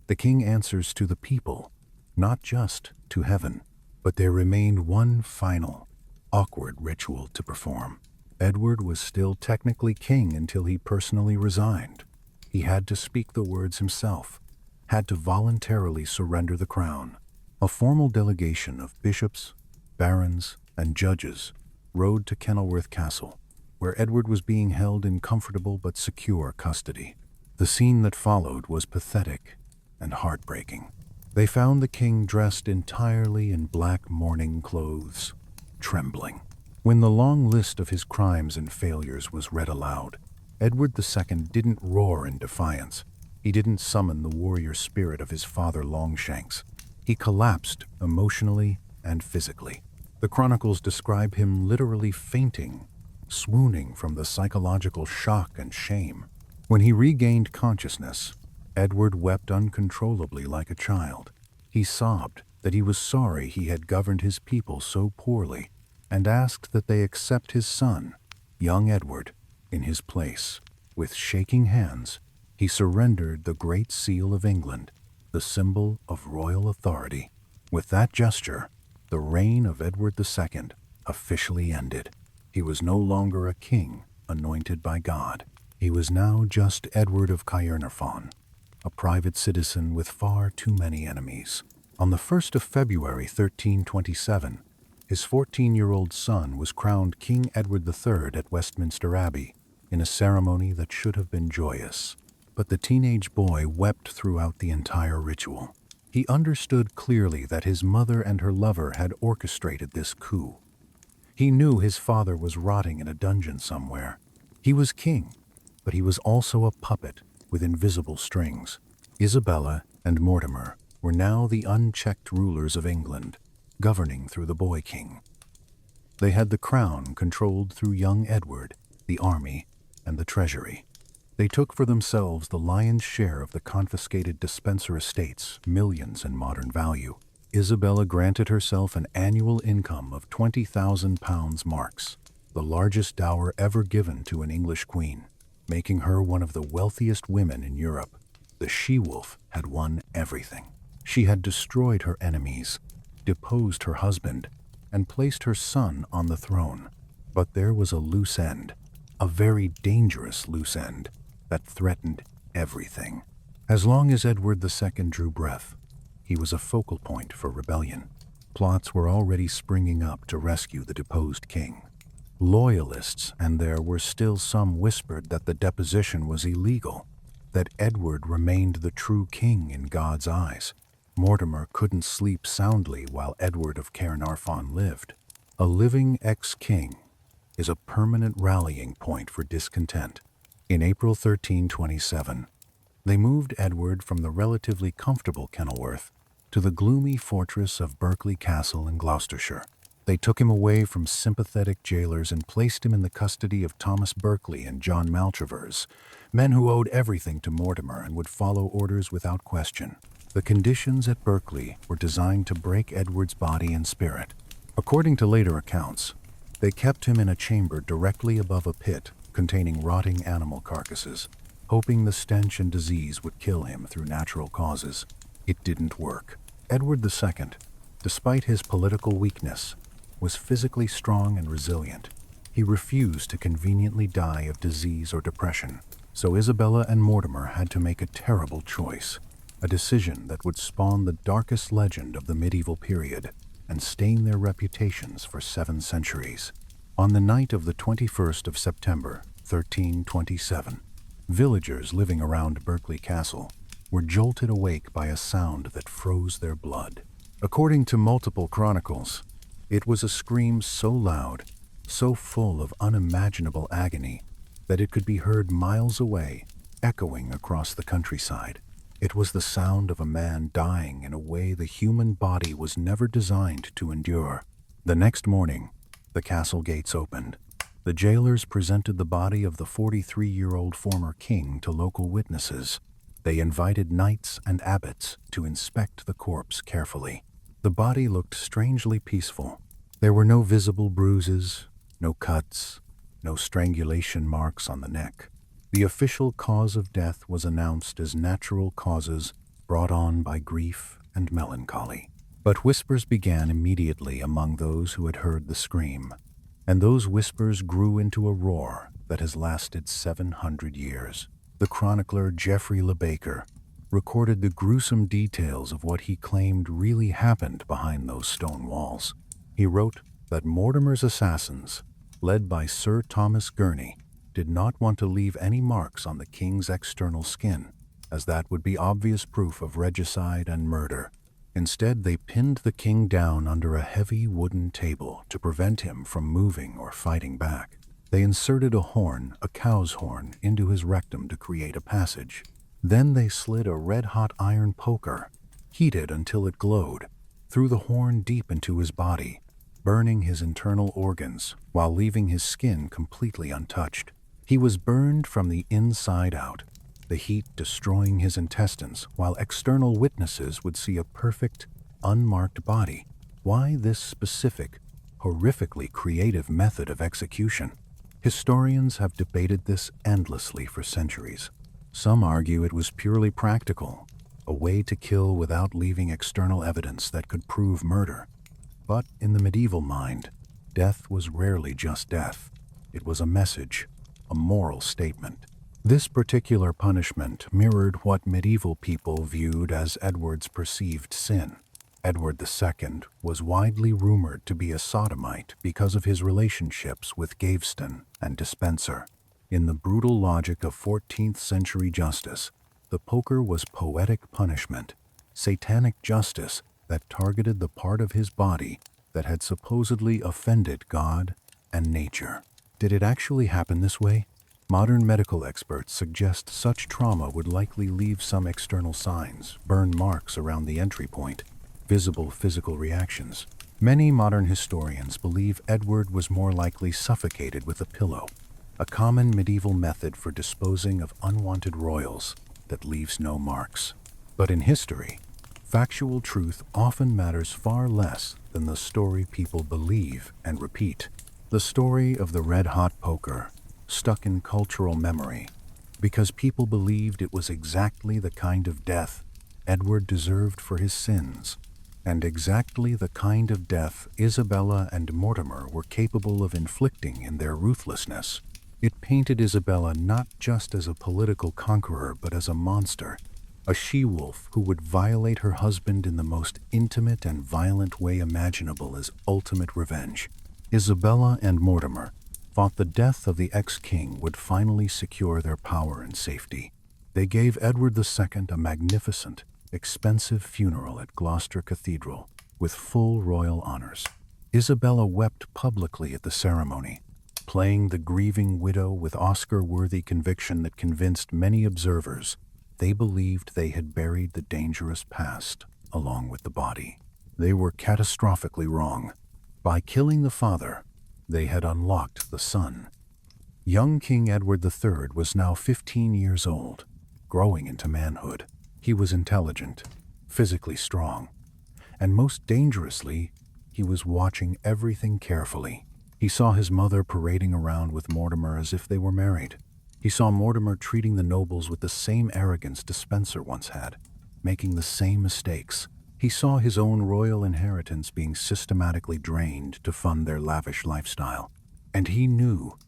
Speaker 1: The king answers to the people, not just to heaven. But there remained one final, awkward ritual to perform. Edward was still technically king until he personally resigned. He had to speak the words himself, had to voluntarily surrender the crown. A formal delegation of bishops, barons, and judges rode to Kenilworth Castle, where Edward was being held in comfortable but secure custody. The scene that followed was pathetic and heartbreaking. They found the king dressed entirely in black mourning clothes, trembling. When the long list of his crimes and failures was read aloud, Edward II didn't roar in defiance. He didn't summon the warrior spirit of his father Longshanks. He collapsed emotionally and physically. The chronicles describe him literally fainting, swooning from the psychological shock and shame. When he regained consciousness, Edward wept uncontrollably like a child. He sobbed that he was sorry he had governed his people so poorly, and asked that they accept his son, young Edward, in his place. With shaking hands, he surrendered the Great Seal of England, the symbol of royal authority. With that gesture, the reign of Edward II officially ended. He was no longer a king anointed by God. He was now just Edward of Caernarfon, a private citizen with far too many enemies. On the 1st of February 1327, his 14-year-old son was crowned King Edward III at Westminster Abbey, in a ceremony that should have been joyous. But the teenage boy wept throughout the entire ritual. He understood clearly that his mother and her lover had orchestrated this coup. He knew his father was rotting in a dungeon somewhere. He was king, but he was also a puppet with invisible strings. Isabella and Mortimer were now the unchecked rulers of England, governing through the boy king. They had the crown controlled through young Edward, the army, and the treasury. They took for themselves the lion's share of the confiscated Despenser estates, millions in modern value. Isabella granted herself an annual income of £20,000 marks, the largest dower ever given to an English queen, making her one of the wealthiest women in Europe. The she-wolf had won everything. She had destroyed her enemies, deposed her husband, and placed her son on the throne. But there was a loose end, a very dangerous loose end, that threatened everything. As long as Edward II drew breath, he was a focal point for rebellion. Plots were already springing up to rescue the deposed king. Loyalists, and there were still some, whispered that the deposition was illegal, that Edward remained the true king in God's eyes. Mortimer couldn't sleep soundly while Edward of Caernarfon lived. A living ex-king is a permanent rallying point for discontent. In April 1327, they moved Edward from the relatively comfortable Kenilworth to the gloomy fortress of Berkeley Castle in Gloucestershire. They took him away from sympathetic jailers and placed him in the custody of Thomas Berkeley and John Maltravers, men who owed everything to Mortimer and would follow orders without question. The conditions at Berkeley were designed to break Edward's body and spirit. According to later accounts, they kept him in a chamber directly above a pit containing rotting animal carcasses, hoping the stench and disease would kill him through natural causes. It didn't work. Edward II, despite his political weakness, was physically strong and resilient. He refused to conveniently die of disease or depression, so Isabella and Mortimer had to make a terrible choice, a decision that would spawn the darkest legend of the medieval period and stain their reputations for 7 centuries. On the night of the 21st of September, 1327, villagers living around Berkeley Castle were jolted awake by a sound that froze their blood. According to multiple chronicles, it was a scream so loud, so full of unimaginable agony, that it could be heard miles away, echoing across the countryside. It was the sound of a man dying in a way the human body was never designed to endure. The next morning, the castle gates opened. The jailers presented the body of the 43-year-old former king to local witnesses. They invited knights and abbots to inspect the corpse carefully. The body looked strangely peaceful. There were no visible bruises, no cuts, no strangulation marks on the neck. The official cause of death was announced as natural causes brought on by grief and melancholy. But whispers began immediately among those who had heard the scream, and those whispers grew into a roar that has lasted 700 years. The chronicler Geoffrey Le Baker recorded the gruesome details of what he claimed really happened behind those stone walls. He wrote that Mortimer's assassins, led by Sir Thomas Gurney, did not want to leave any marks on the king's external skin, as that would be obvious proof of regicide and murder. Instead, they pinned the king down under a heavy wooden table to prevent him from moving or fighting back. They inserted a cow's horn, into his rectum to create a passage. Then they slid a red-hot iron poker, heated until it glowed, through the horn deep into his body, burning his internal organs while leaving his skin completely untouched. He was burned from the inside out, the heat destroying his intestines while external witnesses would see a perfect, unmarked body. Why this specific, horrifically creative method of execution? Historians have debated this endlessly for centuries. Some argue it was purely practical, a way to kill without leaving external evidence that could prove murder. But in the medieval mind, death was rarely just death. It was a message, a moral statement. This particular punishment mirrored what medieval people viewed as Edward's perceived sin. Edward II was widely rumored to be a sodomite because of his relationships with Gaveston and Despenser. In the brutal logic of 14th century justice, the poker was poetic punishment, satanic justice that targeted the part of his body that had supposedly offended God and nature. Did it actually happen this way? Modern medical experts suggest such trauma would likely leave some external signs, burn marks around the entry point, visible physical reactions. Many modern historians believe Edward was more likely suffocated with a pillow, a common medieval method for disposing of unwanted royals that leaves no marks. But in history, factual truth often matters far less than the story people believe and repeat. The story of the red-hot poker stuck in cultural memory because people believed it was exactly the kind of death Edward deserved for his sins, and exactly the kind of death Isabella and Mortimer were capable of inflicting in their ruthlessness. It painted Isabella not just as a political conqueror, but as a monster, a she-wolf who would violate her husband in the most intimate and violent way imaginable as ultimate revenge. Isabella and Mortimer thought the death of the ex-king would finally secure their power and safety. They gave Edward II a magnificent, expensive funeral at Gloucester Cathedral with full royal honors. Isabella wept publicly at the ceremony, playing the grieving widow with Oscar-worthy conviction that convinced many observers they believed they had buried the dangerous past along with the body. They were catastrophically wrong. By killing the father, they had unlocked the son. Young King Edward III was now 15 years old, growing into manhood. He was intelligent, physically strong, and most dangerously, he was watching everything carefully. He saw his mother parading around with Mortimer as if they were married. He saw Mortimer treating the nobles with the same arrogance Despenser once had, making the same mistakes. He saw his own royal inheritance being systematically drained to fund their lavish lifestyle. And he knew,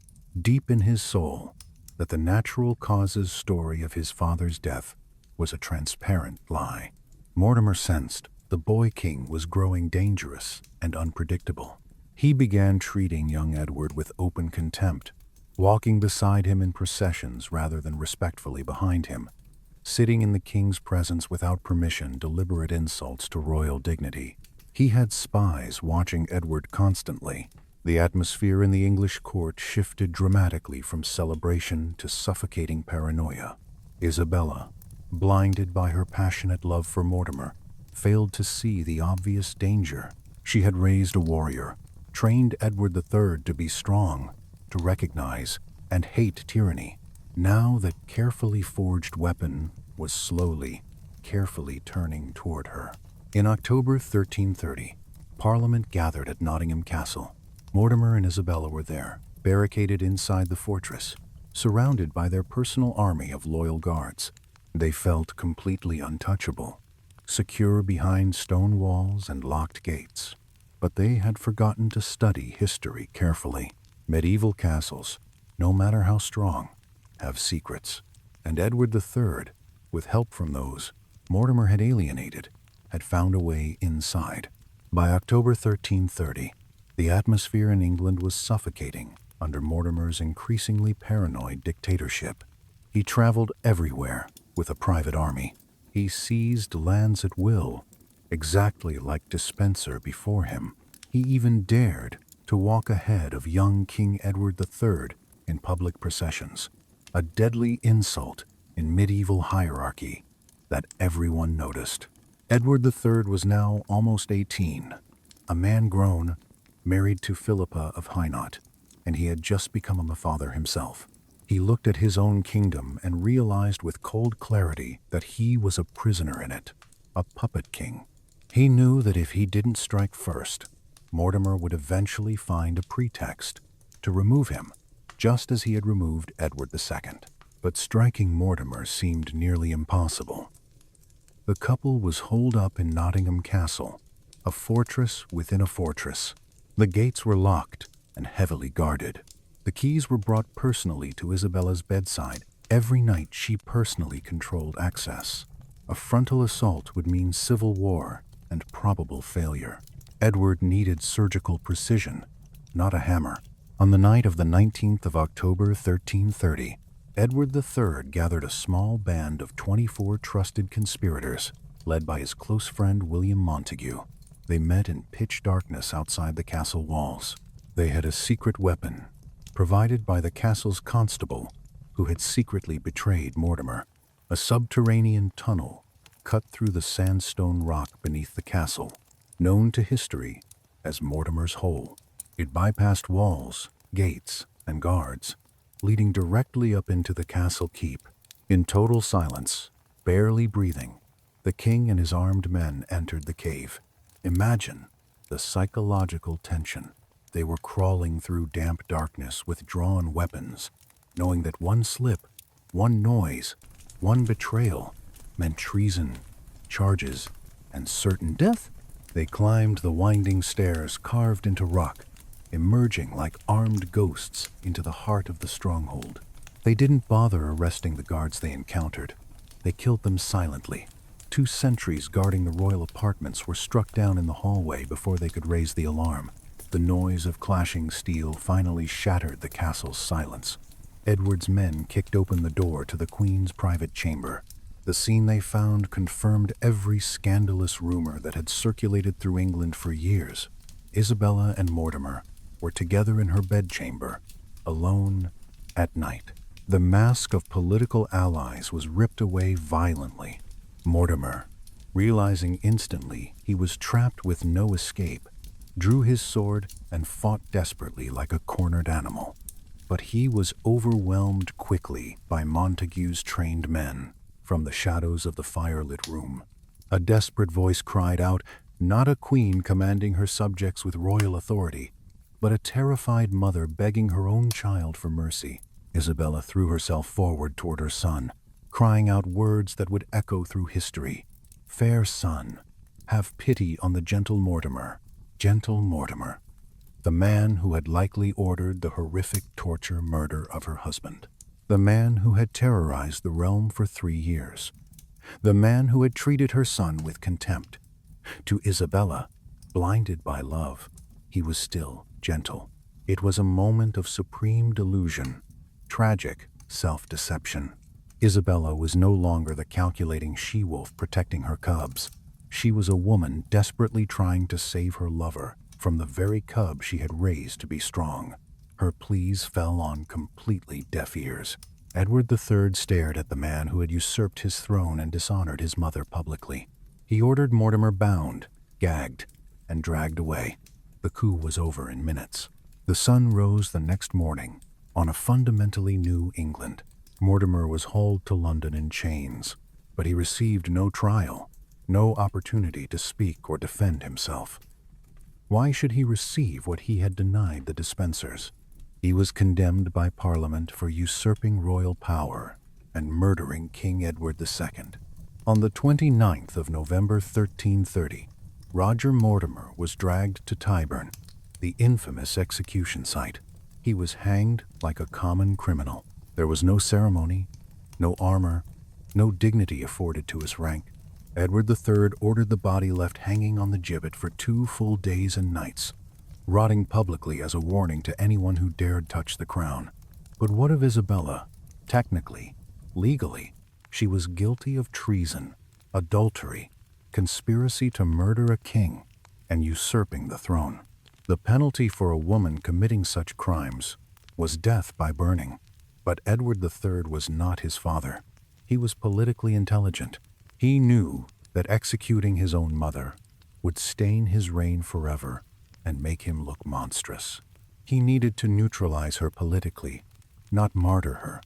Speaker 1: deep in his soul, that the natural causes story of his father's death was a transparent lie. Mortimer sensed the boy king was growing dangerous and unpredictable. He began treating young Edward with open contempt, walking beside him in processions rather than respectfully behind him, sitting in the king's presence without permission, deliberate insults to royal dignity. He had spies watching Edward constantly. The atmosphere in the English court shifted dramatically from celebration to suffocating paranoia. Isabella, blinded by her passionate love for Mortimer, failed to see the obvious danger. She had raised a warrior, trained Edward III to be strong, to recognize and hate tyranny. Now that carefully forged weapon was slowly, carefully turning toward her. In October 1330, Parliament gathered at Nottingham Castle. Mortimer and Isabella were there, barricaded inside the fortress, surrounded by their personal army of loyal guards. They felt completely untouchable, secure behind stone walls and locked gates. But they had forgotten to study history carefully. Medieval castles, no matter how strong, have secrets. And Edward III, with help from those Mortimer had alienated, had found a way inside. By October 1330, the atmosphere in England was suffocating under Mortimer's increasingly paranoid dictatorship. He traveled everywhere with a private army. He seized lands at will, Exactly like Despenser before him, he even dared to walk ahead of young King Edward III in public processions, a deadly insult in medieval hierarchy that everyone noticed. Edward III was now almost 18, a man grown, married to Philippa of Hainaut, and he had just become a father himself. He looked at his own kingdom and realized with cold clarity that he was a prisoner in it, a puppet king. He knew that if he didn't strike first, Mortimer would eventually find a pretext to remove him, just as he had removed Edward II. But striking Mortimer seemed nearly impossible. The couple was holed up in Nottingham Castle, a fortress within a fortress. The gates were locked and heavily guarded. The keys were brought personally to Isabella's bedside. Every night she personally controlled access. A frontal assault would mean civil war and probable failure. Edward needed surgical precision, not a hammer. On the night of the 19th of October, 1330, Edward III gathered a small band of 24 trusted conspirators, led by his close friend William Montague. They met in pitch darkness outside the castle walls. They had a secret weapon, provided by the castle's constable, who had secretly betrayed Mortimer. A subterranean tunnel cut through the sandstone rock beneath the castle, known to history as Mortimer's Hole. It bypassed walls, gates, and guards, leading directly up into the castle keep. In total silence, barely breathing, the king and his armed men entered the cave. Imagine the psychological tension. They were crawling through damp darkness with drawn weapons, knowing that one slip, one noise, one betrayal meant treason, charges, and certain death. They climbed the winding stairs carved into rock, emerging like armed ghosts into the heart of the stronghold. They didn't bother arresting the guards they encountered. They killed them silently. 2 sentries guarding the royal apartments were struck down in the hallway before they could raise the alarm. The noise of clashing steel finally shattered the castle's silence. Edward's men kicked open the door to the Queen's private chamber. The scene they found confirmed every scandalous rumor that had circulated through England for years. Isabella and Mortimer were together in her bedchamber, alone at night. The mask of political allies was ripped away violently. Mortimer, realizing instantly he was trapped with no escape, drew his sword and fought desperately like a cornered animal. But he was overwhelmed quickly by Montague's trained men. From the shadows of the firelit room, a desperate voice cried out, not a queen commanding her subjects with royal authority, but a terrified mother begging her own child for mercy. Isabella threw herself forward toward her son, crying out words that would echo through history. Fair son, have pity on the gentle Mortimer, the man who had likely ordered the horrific torture murder of her husband. The man who had terrorized the realm for 3 years. The man who had treated her son with contempt. To Isabella, blinded by love, he was still gentle. It was a moment of supreme delusion, tragic self-deception. Isabella was no longer the calculating she-wolf protecting her cubs. She was a woman desperately trying to save her lover from the very cub she had raised to be strong. Her pleas fell on completely deaf ears. Edward III stared at the man who had usurped his throne and dishonored his mother publicly. He ordered Mortimer bound, gagged, and dragged away. The coup was over in minutes. The sun rose the next morning on a fundamentally new England. Mortimer was hauled to London in chains, but he received no trial, no opportunity to speak or defend himself. Why should he receive what he had denied the Despensers? He was condemned by Parliament for usurping royal power and murdering King Edward II. On the 29th of November 1330, Roger Mortimer was dragged to Tyburn, the infamous execution site. He was hanged like a common criminal. There was no ceremony, no armor, no dignity afforded to his rank. Edward III ordered the body left hanging on the gibbet for 2 full days and nights, rotting publicly as a warning to anyone who dared touch the crown. But what of Isabella? Technically, legally, she was guilty of treason, adultery, conspiracy to murder a king and usurping the throne. The penalty for a woman committing such crimes was death by burning. But Edward III was not his father. He was politically intelligent. He knew that executing his own mother would stain his reign forever and make him look monstrous. He needed to neutralize her politically, not martyr her.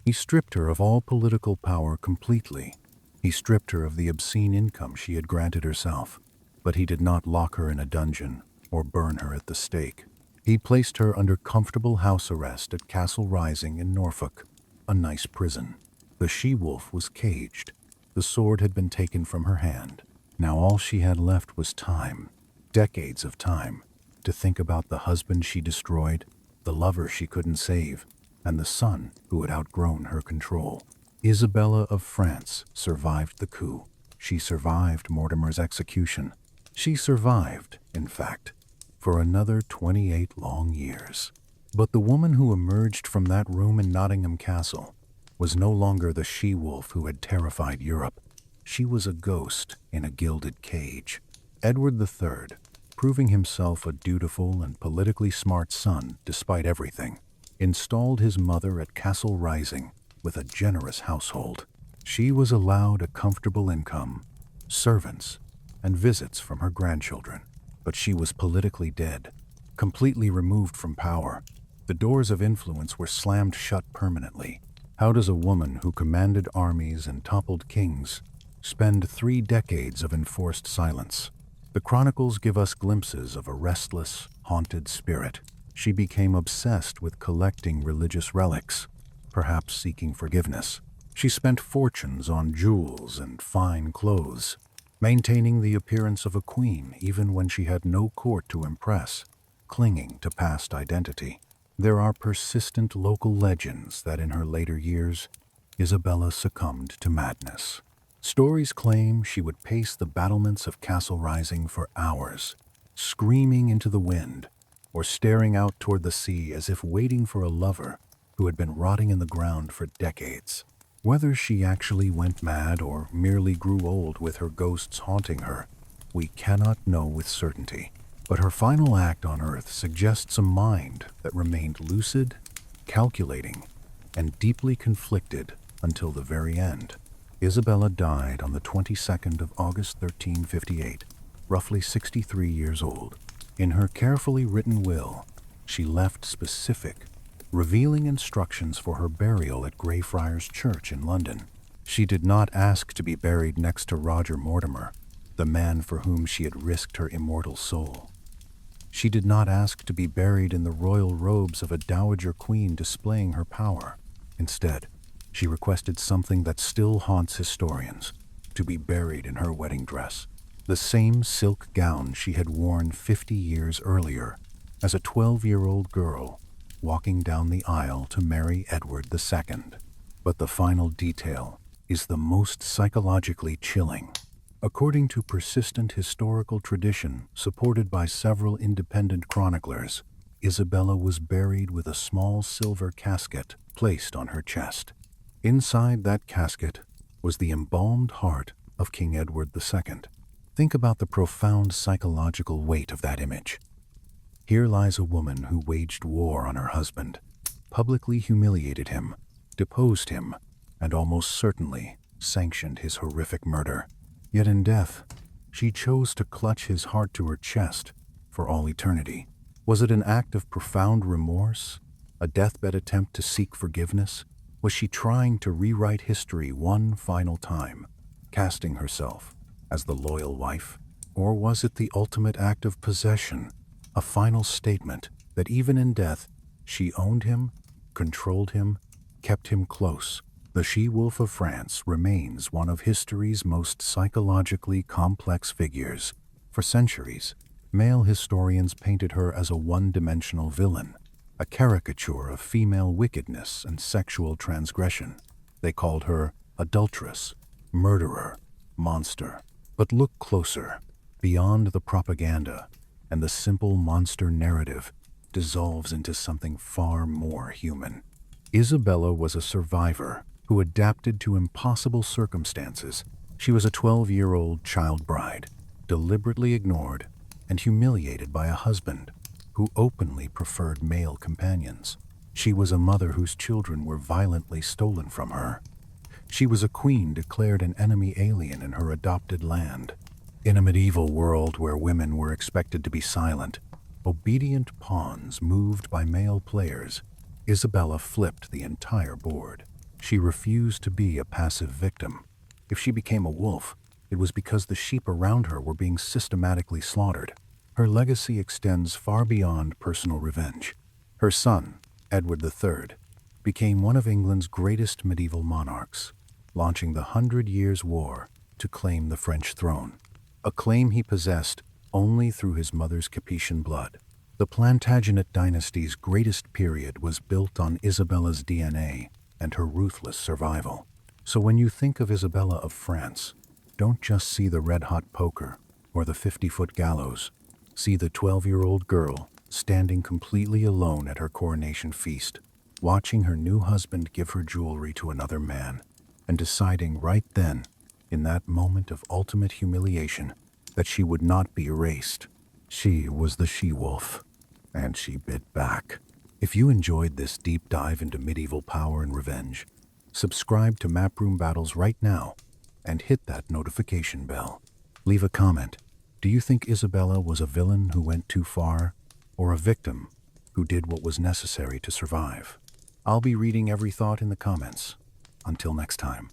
Speaker 1: He stripped her of all political power completely. He stripped her of the obscene income she had granted herself, but he did not lock her in a dungeon or burn her at the stake. He placed her under comfortable house arrest at Castle Rising in Norfolk, a nice prison. The she-wolf was caged. The sword had been taken from her hand. Now all she had left was time, decades of time, to think about the husband she destroyed, the lover she couldn't save, and the son who had outgrown her control. Isabella of France survived the coup. She survived Mortimer's execution. She survived, in fact, for another 28 long years. But the woman who emerged from that room in Nottingham Castle was no longer the she-wolf who had terrified Europe. She was a ghost in a gilded cage. Edward III, proving himself a dutiful and politically smart son despite everything, installed his mother at Castle Rising with a generous household. She was allowed a comfortable income, servants, and visits from her grandchildren. But she was politically dead, completely removed from power. The doors of influence were slammed shut permanently. How does a woman who commanded armies and toppled kings spend 3 decades of enforced silence? The chronicles give us glimpses of a restless, haunted spirit. She became obsessed with collecting religious relics, perhaps seeking forgiveness. She spent fortunes on jewels and fine clothes, maintaining the appearance of a queen even when she had no court to impress, clinging to past identity. There are persistent local legends that in her later years, Isabella succumbed to madness. Stories claim she would pace the battlements of Castle Rising for hours, screaming into the wind or staring out toward the sea as if waiting for a lover who had been rotting in the ground for decades. Whether she actually went mad or merely grew old with her ghosts haunting her, we cannot know with certainty. But her final act on Earth suggests a mind that remained lucid, calculating, and deeply conflicted until the very end. Isabella died on the 22nd of August 1358, roughly 63 years old. In her carefully written will, she left specific, revealing instructions for her burial at Greyfriars Church in London. She did not ask to be buried next to Roger Mortimer, the man for whom she had risked her immortal soul. She did not ask to be buried in the royal robes of a dowager queen displaying her power. Instead, she requested something that still haunts historians, to be buried in her wedding dress, the same silk gown she had worn 50 years earlier as a 12-year-old girl walking down the aisle to marry Edward II. But the final detail is the most psychologically chilling. According to persistent historical tradition supported by several independent chroniclers, Isabella was buried with a small silver casket placed on her chest. Inside that casket was the embalmed heart of King Edward II. Think about the profound psychological weight of that image. Here lies a woman who waged war on her husband, publicly humiliated him, deposed him, and almost certainly sanctioned his horrific murder. Yet in death, she chose to clutch his heart to her chest for all eternity. Was it an act of profound remorse? A deathbed attempt to seek forgiveness? Was she trying to rewrite history one final time, casting herself as the loyal wife? Or was it the ultimate act of possession, a final statement that even in death, she owned him, controlled him, kept him close? The she-wolf of France remains one of history's most psychologically complex figures. For centuries, male historians painted her as a one-dimensional villain, a caricature of female wickedness and sexual transgression. They called her adulteress, murderer, monster. But look closer. Beyond the propaganda, and the simple monster narrative dissolves into something far more human. Isabella was a survivor who adapted to impossible circumstances She was a 12-year-old child bride, deliberately ignored and humiliated by a husband who openly preferred male companions. She was a mother whose children were violently stolen from her. She was a queen declared an enemy alien in her adopted land. In a medieval world where women were expected to be silent, obedient pawns moved by male players, Isabella flipped the entire board. She refused to be a passive victim. If she became a wolf, it was because the sheep around her were being systematically slaughtered. Her legacy extends far beyond personal revenge. Her son, Edward III, became one of England's greatest medieval monarchs, launching the 100 Years' War to claim the French throne, a claim he possessed only through his mother's Capetian blood. The Plantagenet dynasty's greatest period was built on Isabella's DNA and her ruthless survival. So when you think of Isabella of France, don't just see the red-hot poker or the 50-foot gallows. See the 12-year-old girl standing completely alone at her coronation feast, watching her new husband give her jewelry to another man, and deciding right then, in that moment of ultimate humiliation, that she would not be erased. She was the she-wolf, and she bit back. If you enjoyed this deep dive into medieval power and revenge, subscribe to Maproom Battles right now and hit that notification bell. Leave a comment. Do you think Isabella was a villain who went too far, or a victim who did what was necessary to survive? I'll be reading every thought in the comments. Until next time.